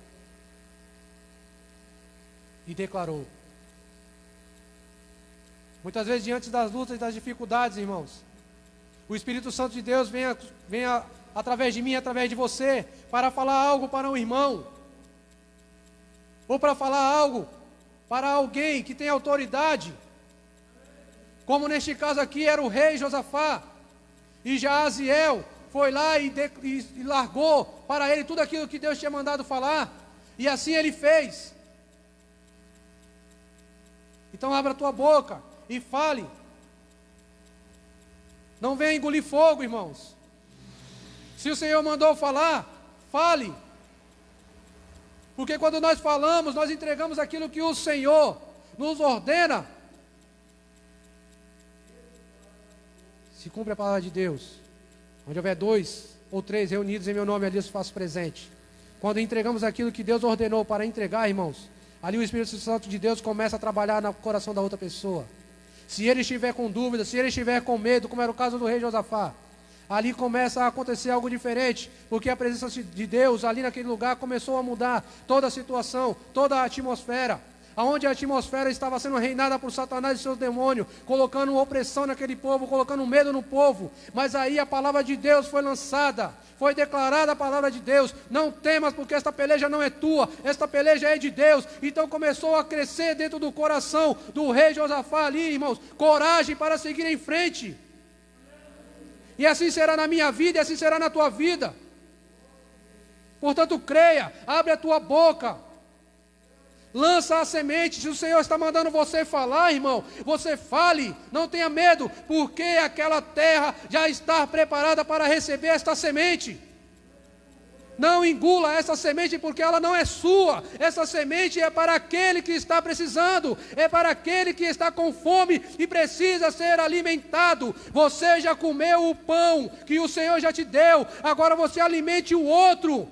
e declarou. Muitas vezes diante das lutas e das dificuldades, irmãos, o Espírito Santo de Deus vem através de mim, através de você, para falar algo para um irmão, ou para falar algo para alguém que tem autoridade, como neste caso aqui era o rei Josafá, e Jaaziel foi lá e largou para ele tudo aquilo que Deus tinha mandado falar, e assim ele fez. Então abra a tua boca e fale. Não venha engolir fogo, irmãos. Se o Senhor mandou falar, fale. Porque quando nós falamos, nós entregamos aquilo que o Senhor nos ordena. Se cumpre a palavra de Deus. Onde houver 2 ou 3 reunidos em meu nome, ali eu se faço presente. Quando entregamos aquilo que Deus ordenou para entregar, irmãos, ali o Espírito Santo de Deus começa a trabalhar no coração da outra pessoa. Se ele estiver com dúvida, se ele estiver com medo, como era o caso do rei Josafá, ali começa a acontecer algo diferente, porque a presença de Deus ali naquele lugar começou a mudar toda a situação, toda a atmosfera. Aonde a atmosfera estava sendo reinada por Satanás e seus demônios, colocando opressão naquele povo, colocando medo no povo. Mas aí a palavra de Deus foi lançada, foi declarada a palavra de Deus: não temas, porque esta peleja não é tua, esta peleja é de Deus. Então começou a crescer dentro do coração do rei Josafá ali, irmãos, coragem para seguir em frente. E assim será na minha vida, e assim será na tua vida. Portanto, creia, abre a tua boca, lança a semente. Se o Senhor está mandando você falar, irmão, você fale, não tenha medo, porque aquela terra já está preparada para receber esta semente. Não engula essa semente, porque ela não é sua. Essa semente é para aquele que está precisando, é para aquele que está com fome e precisa ser alimentado. Você já comeu o pão que o Senhor já te deu, agora você alimente o outro.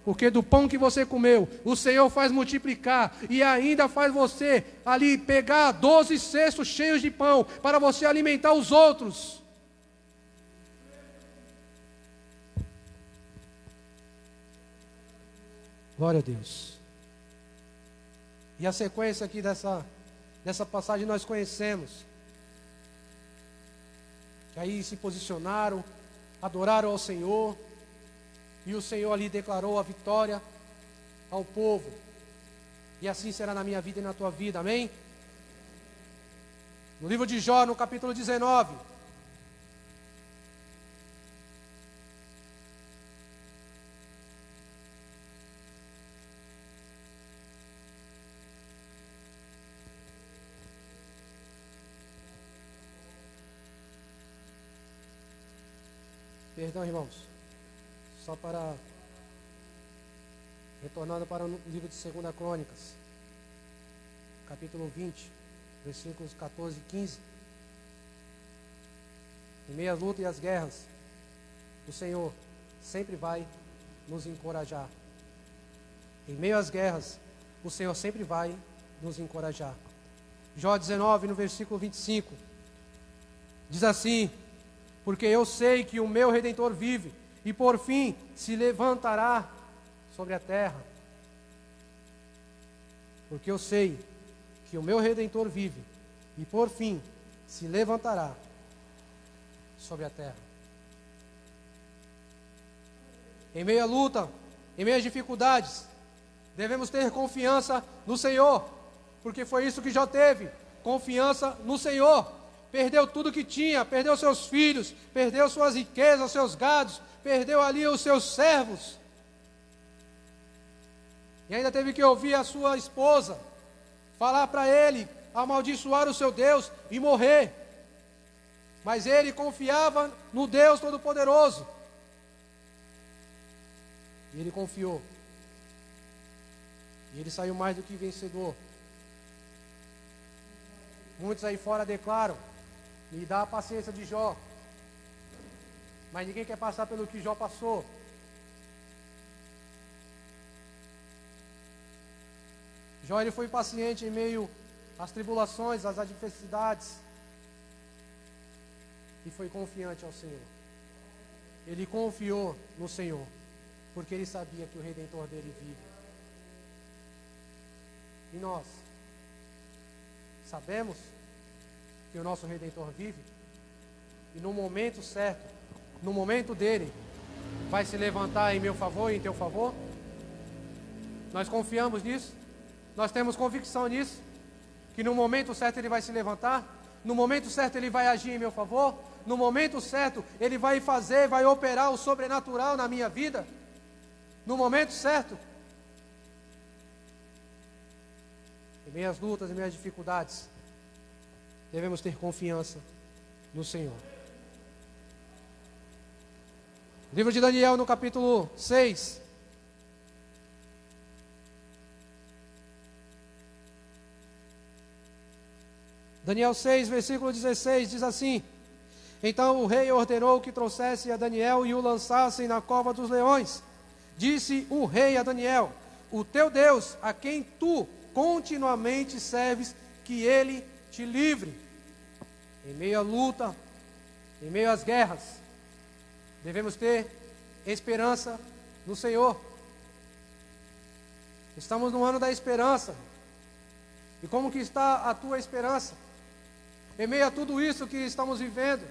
Porque do pão que você comeu, o Senhor faz multiplicar e ainda faz você ali pegar 12 cestos cheios de pão para você alimentar os outros. Glória a Deus. E a sequência aqui dessa passagem nós conhecemos. Que aí se posicionaram, adoraram ao Senhor. E o Senhor ali declarou a vitória ao povo. E assim será na minha vida e na tua vida, amém? No livro de Jó, no capítulo 19. Perdão, irmãos. Só para, retornando para o livro de 2 Crônicas, capítulo 20, versículos 14 e 15. Em meio às lutas e às guerras, o Senhor sempre vai nos encorajar. Em meio às guerras, o Senhor sempre vai nos encorajar. Jó 19, no versículo 25, diz assim: porque eu sei que o meu Redentor vive, e por fim se levantará sobre a terra. Porque eu sei que o meu Redentor vive, e por fim se levantará sobre a terra. Em meio à luta, em meio às dificuldades, devemos ter confiança no Senhor, porque foi isso que Jó teve, confiança no Senhor. Perdeu tudo que tinha, perdeu seus filhos, perdeu suas riquezas, seus gados, perdeu ali os seus servos. E ainda teve que ouvir a sua esposa falar para ele, amaldiçoar o seu Deus e morrer. Mas ele confiava no Deus Todo-Poderoso. E ele confiou. E ele saiu mais do que vencedor. Muitos aí fora declaram: me dá a paciência de Jó. Mas ninguém quer passar pelo que Jó passou. Jó, ele foi paciente em meio às tribulações, às adversidades. E foi confiante ao Senhor. Ele confiou no Senhor, porque ele sabia que o Redentor dele vive. E nós sabemos que o nosso Redentor vive, e no momento certo, no momento dele, vai se levantar em meu favor e em teu favor. Nós confiamos nisso, nós temos convicção nisso, que no momento certo ele vai se levantar, no momento certo ele vai agir em meu favor, no momento certo ele vai fazer, vai operar o sobrenatural na minha vida, no momento certo. Em meio às lutas, em meio às dificuldades, devemos ter confiança no Senhor. Livro de Daniel, no capítulo 6. Daniel 6, versículo 16, diz assim: então o rei ordenou que trouxessem a Daniel e o lançassem na cova dos leões. Disse o rei a Daniel: o teu Deus, a quem tu continuamente serves, que Ele te livre. Em meio à luta, em meio às guerras, devemos ter esperança no Senhor. Estamos no ano da esperança. E como que está a tua esperança? Em meio a tudo isso que estamos vivendo,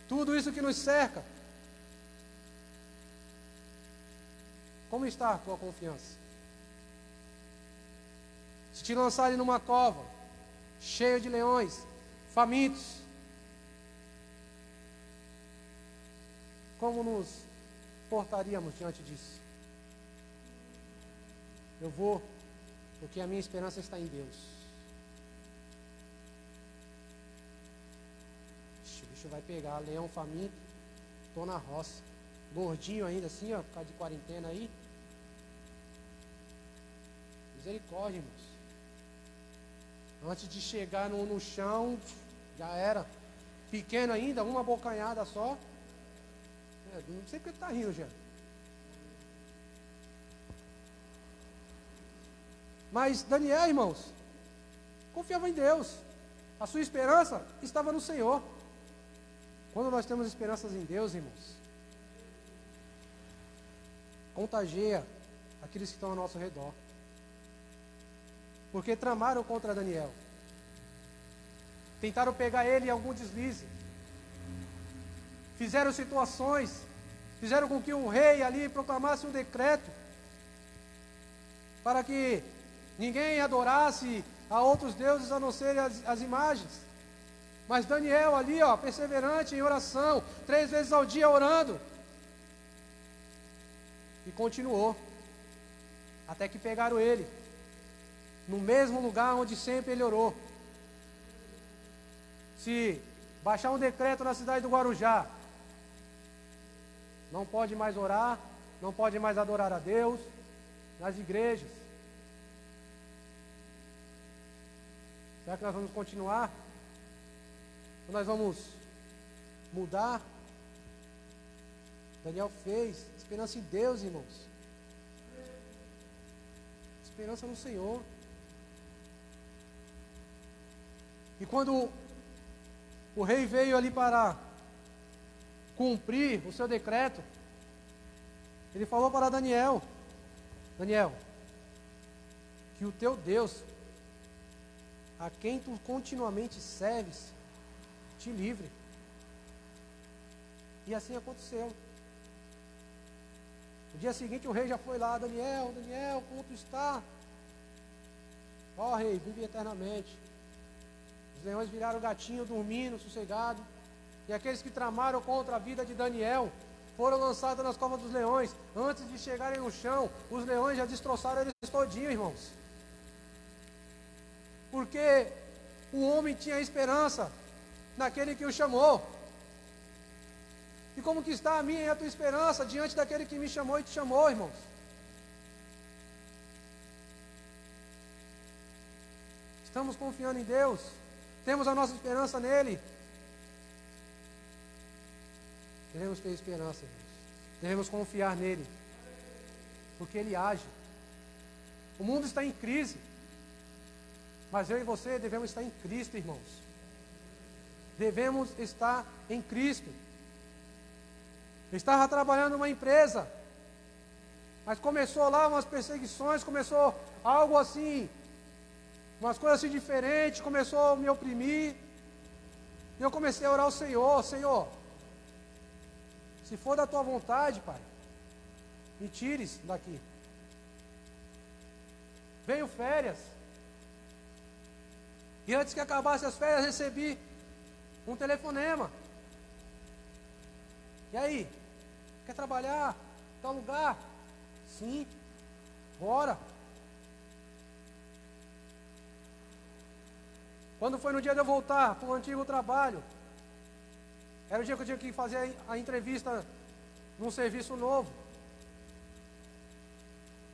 tudo isso que nos cerca, como está a tua confiança? Se te lançarem numa cova, cheia de leões, famintos, como nos portaríamos diante disso? Eu vou, porque a minha esperança está em Deus. O bicho vai pegar, leão faminto, estou na roça, gordinho ainda assim, ó, por causa de quarentena aí. Misericórdia, irmãos. Antes de chegar no chão, já era. Pequeno ainda, uma bocanhada só. Não sei porque está rindo, já. Mas Daniel, irmãos, confiava em Deus. A sua esperança estava no Senhor. Quando nós temos esperanças em Deus, irmãos, contagia aqueles que estão ao nosso redor. Porque tramaram contra Daniel. Tentaram pegar ele em algum deslize. Fizeram situações, fizeram com que o rei ali proclamasse um decreto para que ninguém adorasse a outros deuses a não ser as imagens. Mas Daniel ali, ó, perseverante em oração, 3 vezes ao dia orando. E continuou. Até que pegaram ele no mesmo lugar onde sempre ele orou. Se baixar um decreto na cidade do Guarujá, não pode mais orar, não pode mais adorar a Deus nas igrejas. Será que nós vamos continuar? Ou nós vamos mudar? Daniel fez. Esperança em Deus, irmãos. Esperança no Senhor. E quando o rei veio ali para cumprir o seu decreto, ele falou para Daniel: Daniel, que o teu Deus, a quem tu continuamente serves, te livre. E assim aconteceu. No dia seguinte o rei já foi lá: Daniel, como tu está? Ó rei, vive eternamente. Os leões viraram gatinho, dormindo, sossegado. E aqueles que tramaram contra a vida de Daniel foram lançados nas covas dos leões. Antes de chegarem no chão, os leões já destroçaram eles todinho, irmãos. Porque o homem tinha esperança naquele que o chamou. E como que está a minha e a tua esperança diante daquele que me chamou e te chamou, irmãos? Estamos confiando em Deus? Temos a nossa esperança nele? Devemos ter esperança, irmãos. Devemos confiar nele, porque ele age. O mundo está em crise, mas eu e você devemos estar em Cristo, irmãos. Devemos estar em Cristo. Eu estava trabalhando numa empresa, mas começou lá umas perseguições, começou algo assim, umas coisas assim diferentes, começou a me oprimir. E eu comecei a orar ao Senhor: Senhor, se for da tua vontade, Pai, me tires daqui. Veio férias. E antes que acabasse as férias, recebi um telefonema. E aí? Quer trabalhar em tal lugar? Sim. Bora. Quando foi no dia de eu voltar para o antigo trabalho, era o dia que eu tinha que fazer a entrevista num serviço novo.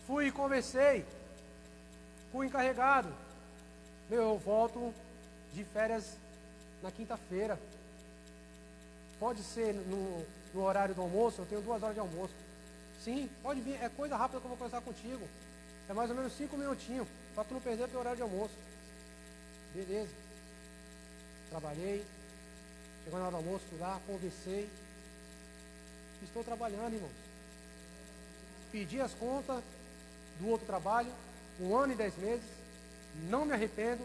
Fui e conversei com o encarregado. Eu volto de férias na quinta-feira. Pode ser no horário do almoço, eu tenho 2 horas de almoço. Sim, pode vir, é coisa rápida que eu vou conversar contigo. É mais ou menos 5 minutinhos, para tu não perder teu horário de almoço. Beleza. Trabalhei, chegou na hora do almoço, fui lá, conversei. Estou trabalhando, irmãos. Pedi as contas do outro trabalho, 1 ano e 10 meses. Não me arrependo,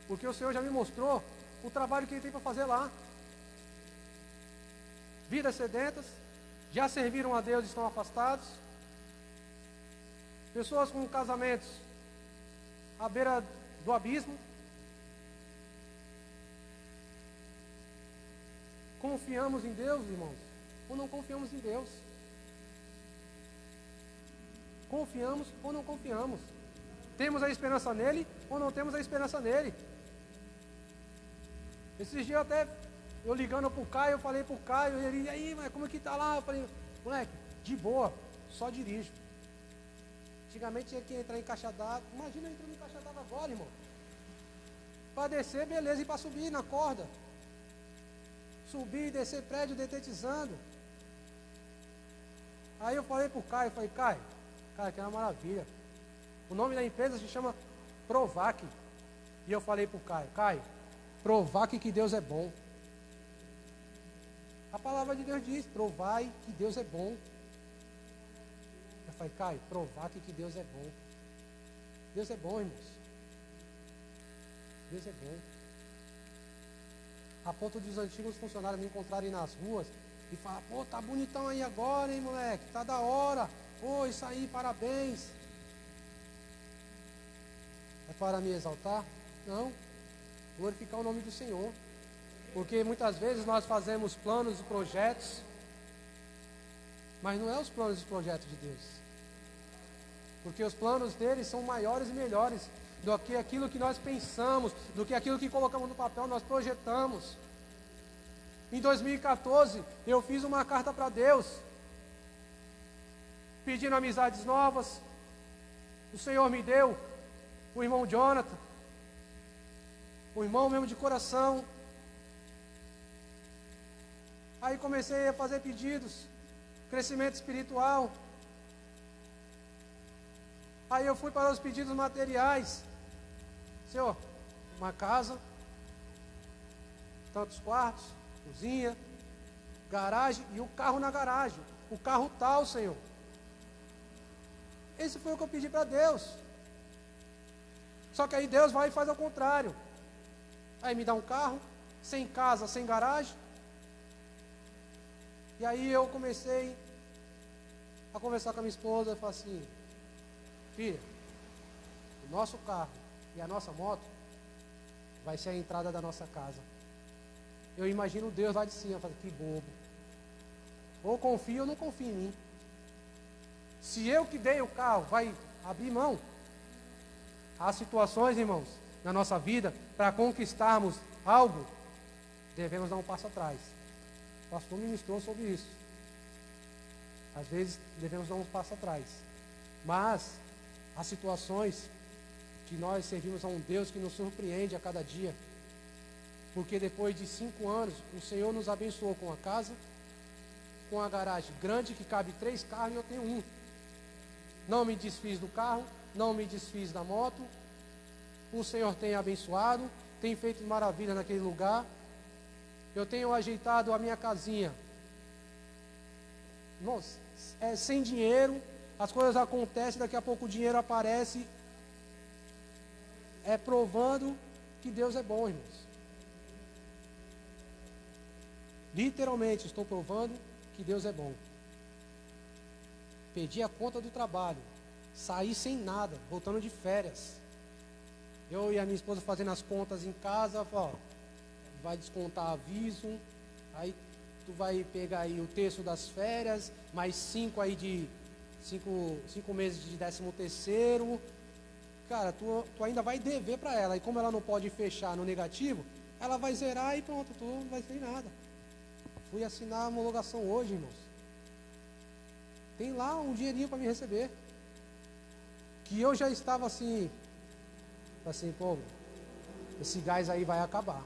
porque o Senhor já me mostrou o trabalho que Ele tem para fazer lá. Vidas sedentas, já serviram a Deus e estão afastados. Pessoas com casamentos à beira do abismo. Confiamos em Deus, irmãos, ou não confiamos em Deus? Confiamos ou não confiamos? Temos a esperança nele ou não temos a esperança nele? Esses dias eu ligando pro Caio, eu falei pro Caio, ele, e aí, mas como é que tá lá? Eu falei, moleque, de boa, só dirijo. Antigamente tinha que entrar em caixa d'água. Imagina entrando em caixa d'água agora, irmão. Para descer, beleza, e para subir na corda. Subir e descer prédio detetizando. Aí eu falei pro Caio, Caio, cara, que é uma maravilha. O nome da empresa se chama Provac. E eu falei pro Caio, Provac que Deus é bom. A palavra de Deus diz, provai que Deus é bom. Eu falei, Caio, Provac que Deus é bom. Deus é bom, irmãos. Deus é bom. A ponto dos antigos funcionários me encontrarem nas ruas e falar, pô, tá bonitão aí agora, hein, moleque, tá da hora, pô, isso aí, parabéns. É para me exaltar? Não, glorificar o nome do Senhor, porque muitas vezes nós fazemos planos e projetos, mas não é os planos e projetos de Deus, porque os planos dele são maiores e melhores do que aquilo que nós pensamos, do que aquilo que colocamos no papel, nós projetamos. Em 2014, eu fiz uma carta para Deus, pedindo amizades novas. O Senhor me deu o irmão Jonathan, o irmão mesmo de coração. Aí comecei a fazer pedidos, crescimento espiritual. Aí eu fui para os pedidos materiais. Senhor, uma casa, tantos quartos, cozinha, garagem e o carro na garagem. O carro tal, Senhor. Esse foi o que eu pedi para Deus. Só que aí Deus vai e faz ao contrário. Aí me dá um carro, sem casa, sem garagem. E aí eu comecei a conversar com a minha esposa e falei assim, filha, o nosso carro e a nossa moto vai ser a entrada da nossa casa. Eu imagino Deus lá de cima, falei, que bobo. Ou confio ou não confio em mim. Se eu que dei o carro vai abrir mão. Há situações, irmãos, na nossa vida, para conquistarmos algo, devemos dar um passo atrás. O pastor ministrou sobre isso. Às vezes devemos dar um passo atrás. Mas há situações que nós servimos a um Deus que nos surpreende a cada dia. Porque depois de 5 anos, o Senhor nos abençoou com a casa, com a garagem grande que cabe 3 carros e eu tenho 1. Não me desfiz do carro, não me desfiz da moto. O Senhor tem abençoado, tem feito maravilha naquele lugar. Eu tenho ajeitado a minha casinha. Nossa, sem dinheiro, as coisas acontecem, daqui a pouco o dinheiro aparece. É provando que Deus é bom, irmãos. Literalmente estou provando que Deus é bom. Perdi a conta do trabalho, saí sem nada, voltando de férias. Eu e a minha esposa fazendo as contas em casa, ó, vai descontar aviso, aí tu vai pegar aí o terço das férias, mais 5 aí de 5 meses de 13º. Cara, tu ainda vai dever para ela, e como ela não pode fechar no negativo, ela vai zerar e pronto, tu não vai ter nada. Fui assinar a homologação hoje, irmãos. Tem lá um dinheirinho para me receber. Que eu já estava assim, pô, esse gás aí vai acabar.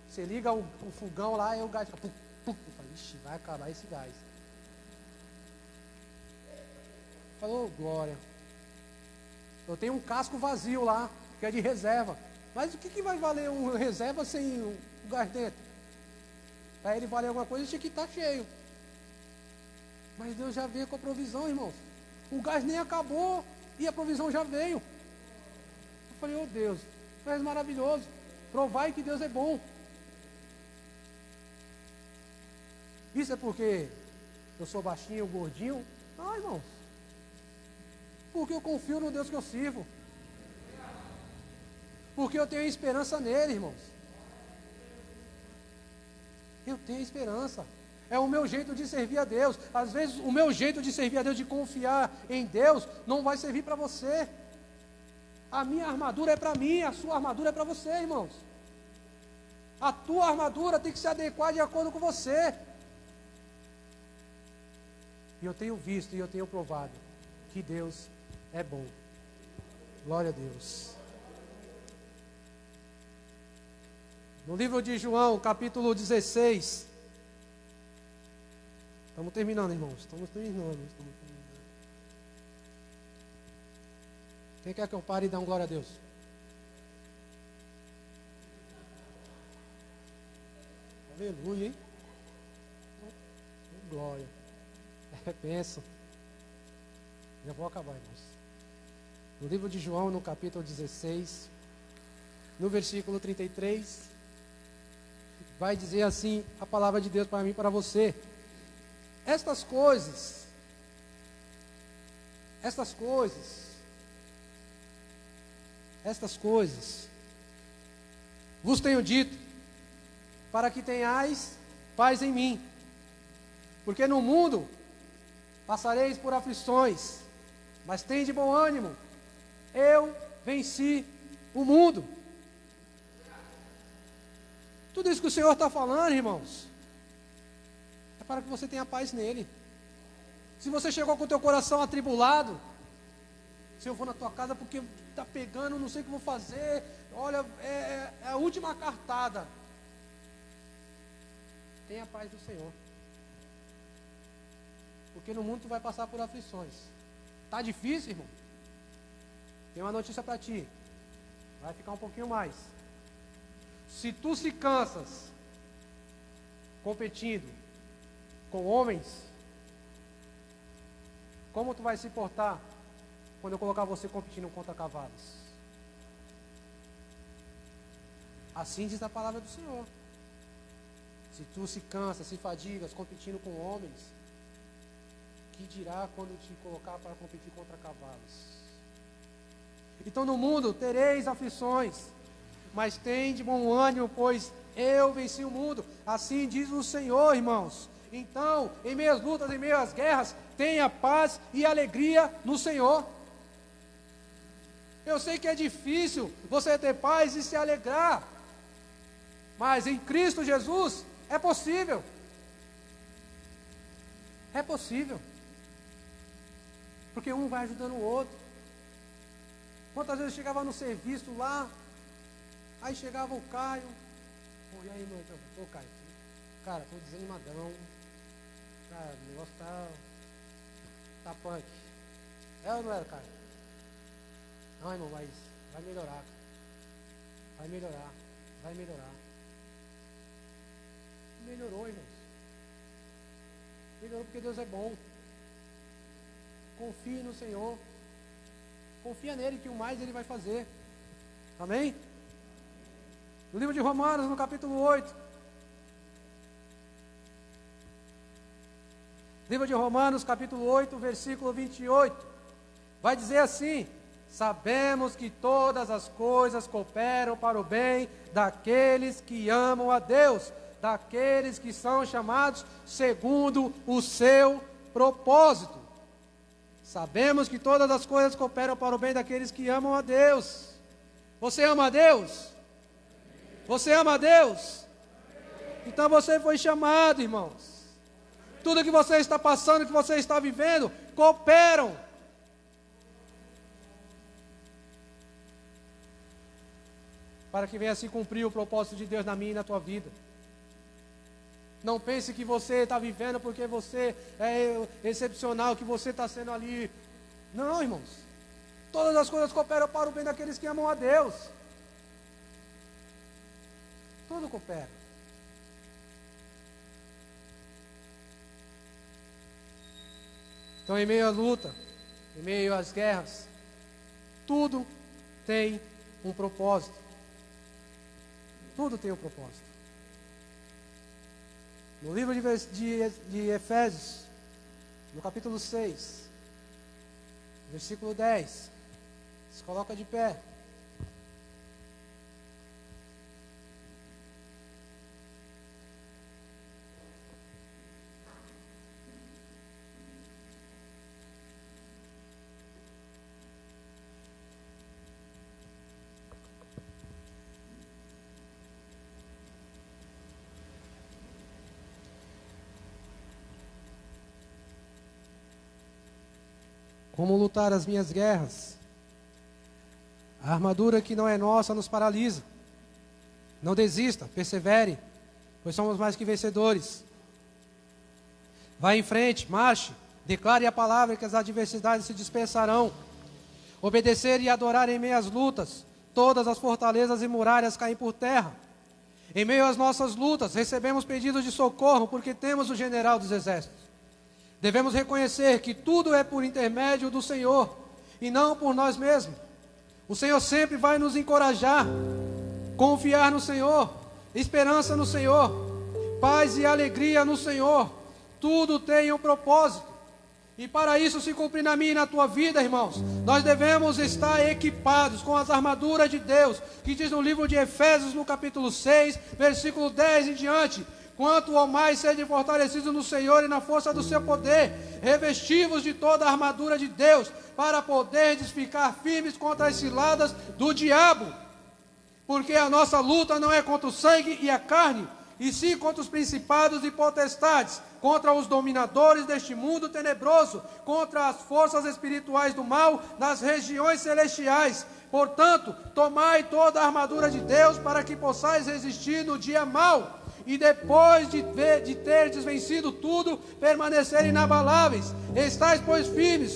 Você liga o fogão lá e o gás fica, eu falei, ixi, vai acabar esse gás. Falou, glória. Eu tenho um casco vazio lá, que é de reserva. Mas o que vai valer um reserva sem o gás dentro? Para ele valer alguma coisa, tinha que estar cheio. Mas Deus já veio com a provisão, irmãos. O gás nem acabou e a provisão já veio. Eu falei, oh Deus, tu és maravilhoso. Provai que Deus é bom. Isso é porque eu sou baixinho, gordinho? Não, irmãos. Porque eu confio no Deus que eu sirvo. Porque eu tenho esperança nele, irmãos. Eu tenho esperança. É o meu jeito de servir a Deus. Às vezes o meu jeito de servir a Deus, de confiar em Deus, não vai servir para você. A minha armadura é para mim, a sua armadura é para você, irmãos. A tua armadura tem que se adequar de acordo com você. E eu tenho visto e eu tenho provado que Deus é bom. Glória a Deus. No livro de João, capítulo 16. Estamos terminando, irmãos. Estamos terminando. Quem quer que eu pare e dê um glória a Deus? Aleluia, hein? Glória. É bênção. Já vou acabar, irmãos. No livro de João, no capítulo 16, no versículo 33, vai dizer assim a palavra de Deus para mim e para você. Estas coisas vos tenho dito, para que tenhais paz em mim. Porque no mundo passareis por aflições, mas tende bom ânimo. Eu venci o mundo. Tudo isso que o Senhor está falando, irmãos, é para que você tenha paz nele. Se você chegou com o teu coração atribulado, se eu vou na tua casa porque está pegando, não sei o que vou fazer, olha, é a última cartada. Tenha a paz do Senhor. Porque no mundo tu vai passar por aflições. Está difícil, irmão? Tem uma notícia para ti. Vai ficar um pouquinho mais. Se tu se cansas competindo com homens, como tu vai se portar quando eu colocar você competindo contra cavalos? Assim diz a palavra do Senhor. Se tu se cansas, se fadigas competindo com homens, que dirá quando te colocar para competir contra cavalos? Então no mundo tereis aflições, mas tende bom ânimo, pois eu venci o mundo. Assim diz o Senhor, irmãos. Então, em meio às lutas, em meio às guerras, tenha paz e alegria no Senhor. Eu sei que é difícil você ter paz e se alegrar, mas em Cristo Jesus é possível. É possível. Porque um vai ajudando o outro. Quantas vezes eu chegava no serviço lá, aí chegava o Caio. E aí, meu irmão? Ô Caio, cara, tô desanimadão. Cara, o negócio tá punk. É ou não é, Caio? Não, irmão, mas vai melhorar. Vai melhorar. Vai melhorar. Melhorou, irmãos. Melhorou porque Deus é bom. Confie no Senhor. Confia nele que o mais ele vai fazer. Amém? No livro de Romanos, no capítulo 8. Livro de Romanos, capítulo 8, versículo 28. Vai dizer assim: sabemos que todas as coisas cooperam para o bem daqueles que amam a Deus, daqueles que são chamados segundo o seu propósito. Sabemos que todas as coisas cooperam para o bem daqueles que amam a Deus. Você ama a Deus? Você ama a Deus? Então você foi chamado, irmãos. Tudo que você está passando, que você está vivendo, cooperam para que venha se cumprir o propósito de Deus na minha e na tua vida. Não pense que você está vivendo porque você é excepcional, que você está sendo ali Não, irmãos. Todas as coisas cooperam para o bem daqueles que amam a Deus. Tudo coopera. Então, em meio à luta, em meio às guerras, tudo tem um propósito. Tudo tem um propósito. No livro de Efésios, no capítulo 6, versículo 10, se coloca de pé. Como lutar as minhas guerras? A armadura que não é nossa nos paralisa. Não desista, persevere, pois somos mais que vencedores. Vá em frente, marche, declare a palavra que as adversidades se dispersarão. Obedecer e adorar em meio às lutas, todas as fortalezas e muralhas caem por terra. Em meio às nossas lutas, recebemos pedidos de socorro porque temos o general dos exércitos. Devemos reconhecer que tudo é por intermédio do Senhor e não por nós mesmos. O Senhor sempre vai nos encorajar, confiar no Senhor, esperança no Senhor, paz e alegria no Senhor. Tudo tem um propósito. E para isso se cumprir na minha e na tua vida, irmãos, nós devemos estar equipados com as armaduras de Deus, que diz no livro de Efésios, no capítulo 6, versículo 10 em diante: quanto ao mais sede fortalecidos no Senhor e na força do seu poder, revestivos de toda a armadura de Deus, para poderdes ficar firmes contra as ciladas do diabo. Porque a nossa luta não é contra o sangue e a carne, e sim contra os principados e potestades, contra os dominadores deste mundo tenebroso, contra as forças espirituais do mal nas regiões celestiais. Portanto, tomai toda a armadura de Deus, para que possais resistir no dia mau, e depois de terdes vencido tudo, permanecer inabaláveis. Estais, pois, firmes,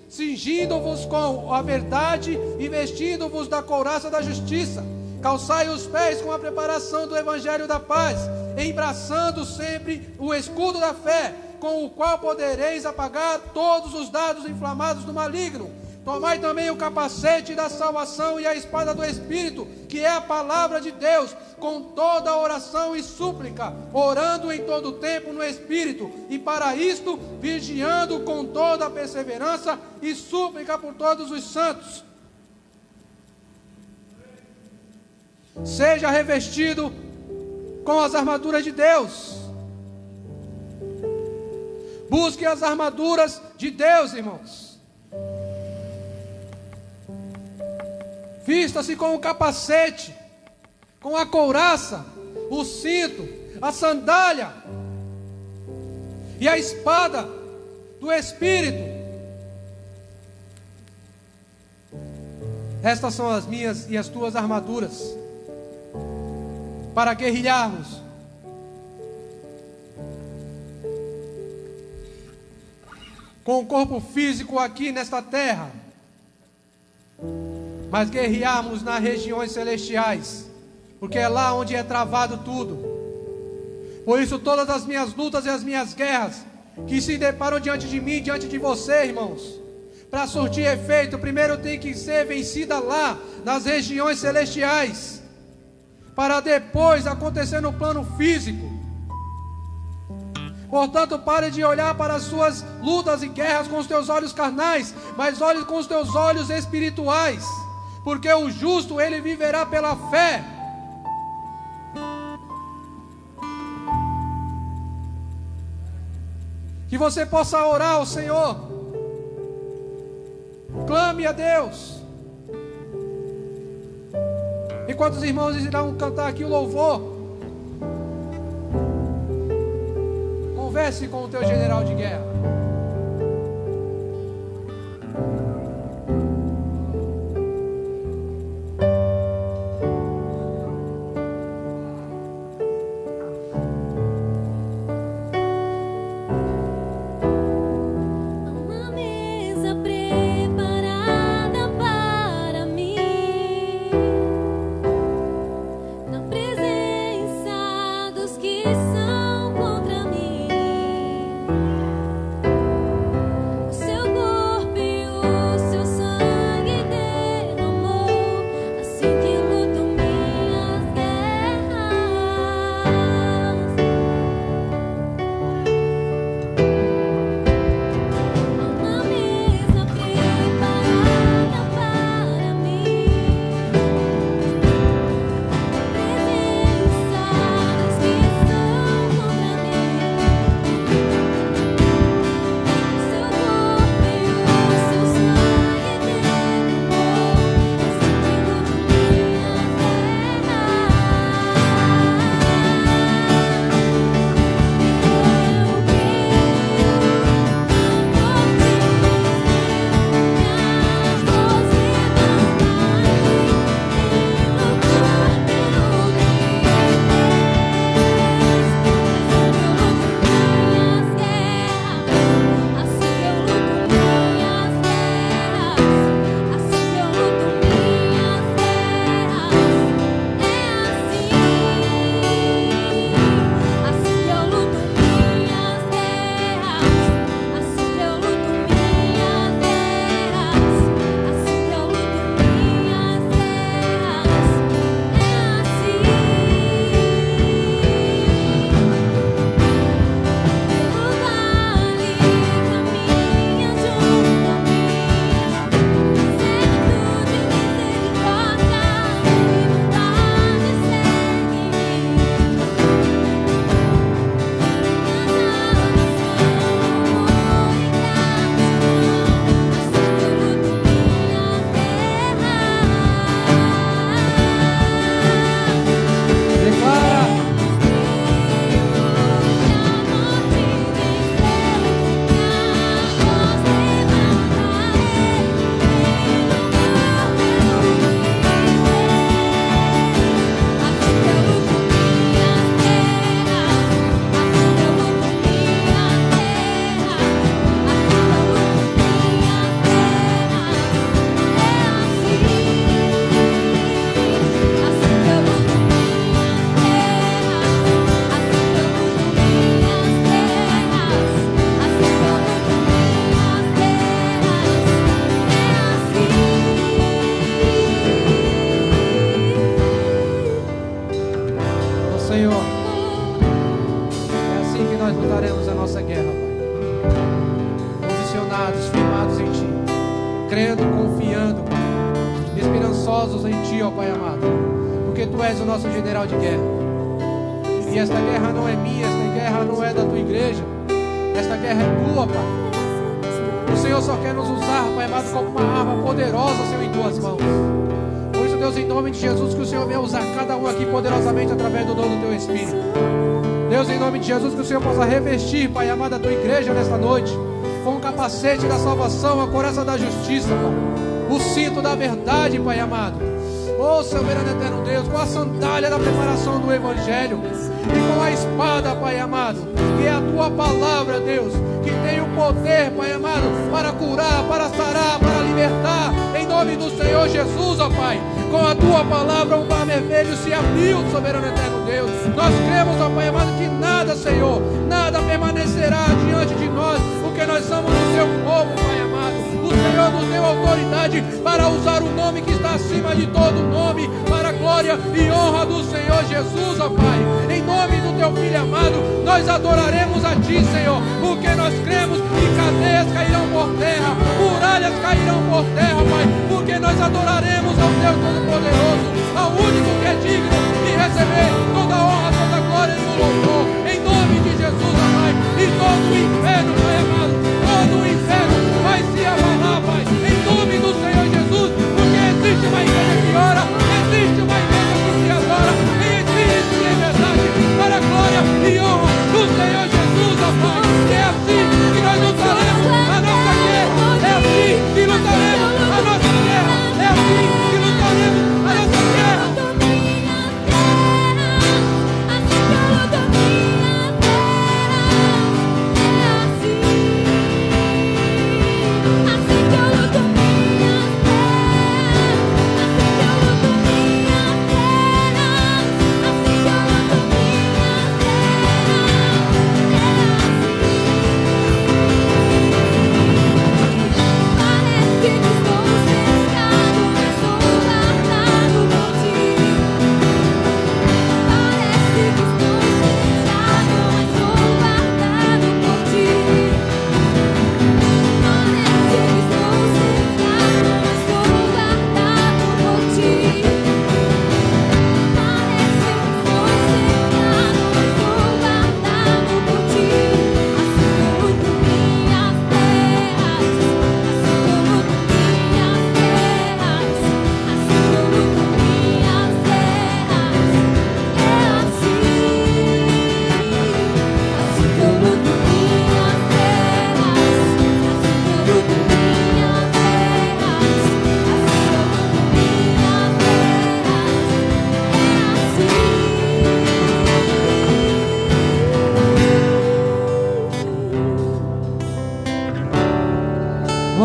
cingindo-vos com a verdade e vestindo-vos da couraça da justiça. Calçai os pés com a preparação do evangelho da paz, embraçando sempre o escudo da fé, com o qual podereis apagar todos os dardos inflamados do maligno. Tomai também o capacete da salvação e a espada do Espírito, que é a palavra de Deus, com toda oração e súplica, orando em todo tempo no Espírito, e para isto vigiando com toda a perseverança e súplica por todos os santos. Seja revestido com as armaduras de Deus. Busque as armaduras de Deus, irmãos. Vista-se com o capacete, com a couraça, o cinto, a sandália e a espada do Espírito. Estas são as minhas e as tuas armaduras, para guerrearmos. Com o corpo físico aqui nesta terra, mas guerrearmos nas regiões celestiais, porque é lá onde é travado tudo. Por isso todas as minhas lutas e as minhas guerras que se deparam diante de mim, diante de você, irmãos, para surtir efeito, primeiro tem que ser vencida lá, nas regiões celestiais, para depois acontecer no plano físico. Portanto, pare de olhar para as suas lutas e guerras com os teus olhos carnais, mas olhe com os teus olhos espirituais, porque o justo, ele viverá pela fé. Que você possa orar ao Senhor, clame a Deus. Enquanto os irmãos irão cantar aqui o louvor, converse com o teu general de guerra. Uma mesa crendo, confiando, Pai, esperançosos em Ti, ó Pai amado, porque Tu és o nosso general de guerra. E esta guerra não é minha, esta guerra não é da Tua igreja, esta guerra é Tua, Pai. O Senhor só quer nos usar, Pai amado, como uma arma poderosa, Senhor, em Tuas mãos. Por isso, Deus, em nome de Jesus, que o Senhor venha usar cada um aqui poderosamente através do dom do Teu Espírito. Deus, em nome de Jesus, que o Senhor possa revestir, Pai amado, a Tua igreja nesta noite, com o capacete da salvação, a couraça da justiça, Pai, o cinto da verdade, Pai amado, ô soberano eterno Deus, com a sandália da preparação do Evangelho, e com a espada, Pai amado, que é a Tua palavra, Deus, que tem o poder, Pai amado, para curar, para sarar, para libertar, em nome do Senhor Jesus, ó Pai. Com a Tua palavra o mar vermelho se abriu, soberano eterno Deus. Nós cremos, ó Pai amado, que nada, Senhor, nada permanecerá diante de nós, porque nós somos o Teu povo, Pai amado. O Senhor nos deu autoridade para usar o nome que está acima de todo nome, para a glória e honra do Senhor Jesus, ó Pai. Em nome do Teu Filho amado, nós adoraremos a Ti, Senhor, porque nós cremos que cadeias cairão por terra, muralhas cairão por terra, Pai, porque nós adoraremos ao Deus Todo-Poderoso, ao único que é digno de receber toda a honra, toda a glória e todo o louvor, em nome de Jesus, ó Pai. E todo o inferno, Pai amado, todo o inferno vai se abalar, Pai, em nome do Senhor Jesus, porque existe uma igreja que ora, existe uma igreja que se adora, e existe liberdade para a glória e honra do Senhor Jesus, ó Pai. E é assim que nós lutaremos a nossa guerra, é assim que lutaremos a nossa guerra, é assim que lutaremos a nossa guerra.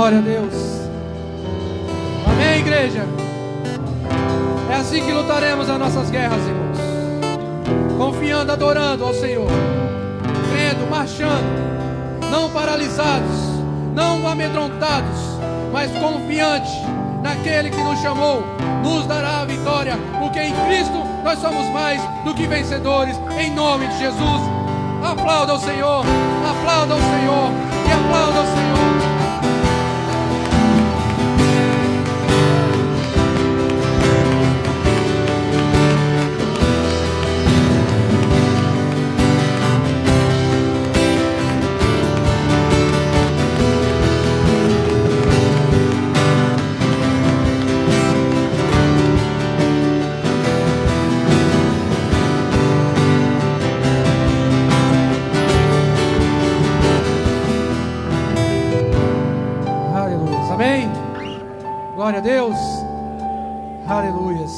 Glória a Deus. Amém, igreja? É assim que lutaremos as nossas guerras, irmãos. Confiando, adorando ao Senhor. Crendo, marchando. Não paralisados, não amedrontados, mas confiantes naquele que nos chamou. Nos dará a vitória, porque em Cristo nós somos mais do que vencedores. Em nome de Jesus. Aplauda ao Senhor. Aplauda ao Senhor. E aplauda ao Senhor. Glória a Deus. Aleluias.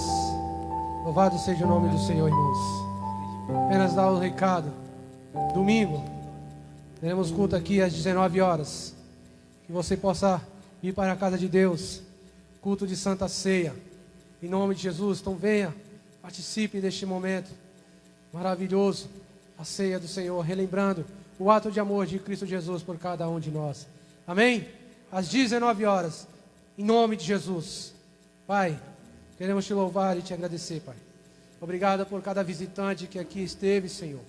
Louvado seja o nome do Senhor, irmãos. Apenas dar o recado. Domingo teremos culto aqui às 19 horas. Que você possa ir para a casa de Deus. Culto de Santa Ceia. Em nome de Jesus. Então venha, participe deste momento maravilhoso. A ceia do Senhor, relembrando o ato de amor de Cristo Jesus por cada um de nós. Amém? Às 19 horas. Em nome de Jesus. Pai, queremos te louvar e te agradecer, Pai. Obrigado por cada visitante que aqui esteve, Senhor.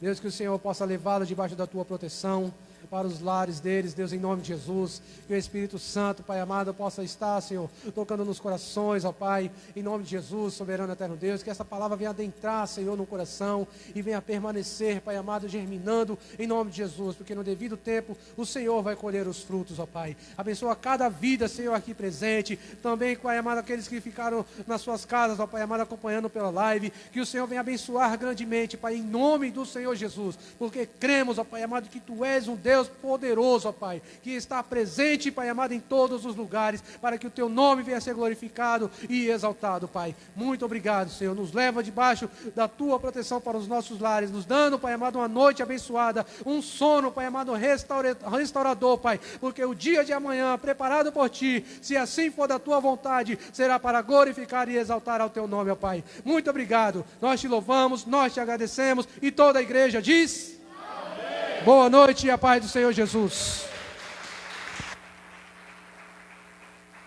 Deus, que o Senhor possa levá-los debaixo da tua proteção, para os lares deles, Deus, em nome de Jesus. Que o Espírito Santo, Pai amado, possa estar, Senhor, tocando nos corações, ó Pai, em nome de Jesus, soberano eterno Deus. Que essa palavra venha adentrar, Senhor, no coração e venha permanecer, Pai amado, germinando, em nome de Jesus, porque no devido tempo o Senhor vai colher os frutos, ó Pai. Abençoa cada vida, Senhor, aqui presente. Também, Pai amado, aqueles que ficaram nas suas casas, ó Pai amado, acompanhando pela live. Que o Senhor venha abençoar grandemente, Pai, em nome do Senhor Jesus, porque cremos, ó Pai amado, que Tu és um Deus poderoso, ó Pai, que está presente, Pai amado, em todos os lugares, para que o Teu nome venha a ser glorificado e exaltado, Pai. Muito obrigado, Senhor. Nos leva debaixo da Tua proteção para os nossos lares, nos dando, Pai amado, uma noite abençoada, um sono, Pai amado, restaurador, Pai, porque o dia de amanhã, preparado por Ti, se assim for da Tua vontade, será para glorificar e exaltar ao Teu nome, ó Pai. Muito obrigado. Nós Te louvamos, nós Te agradecemos, e toda a igreja diz... Boa noite e a paz do Senhor Jesus.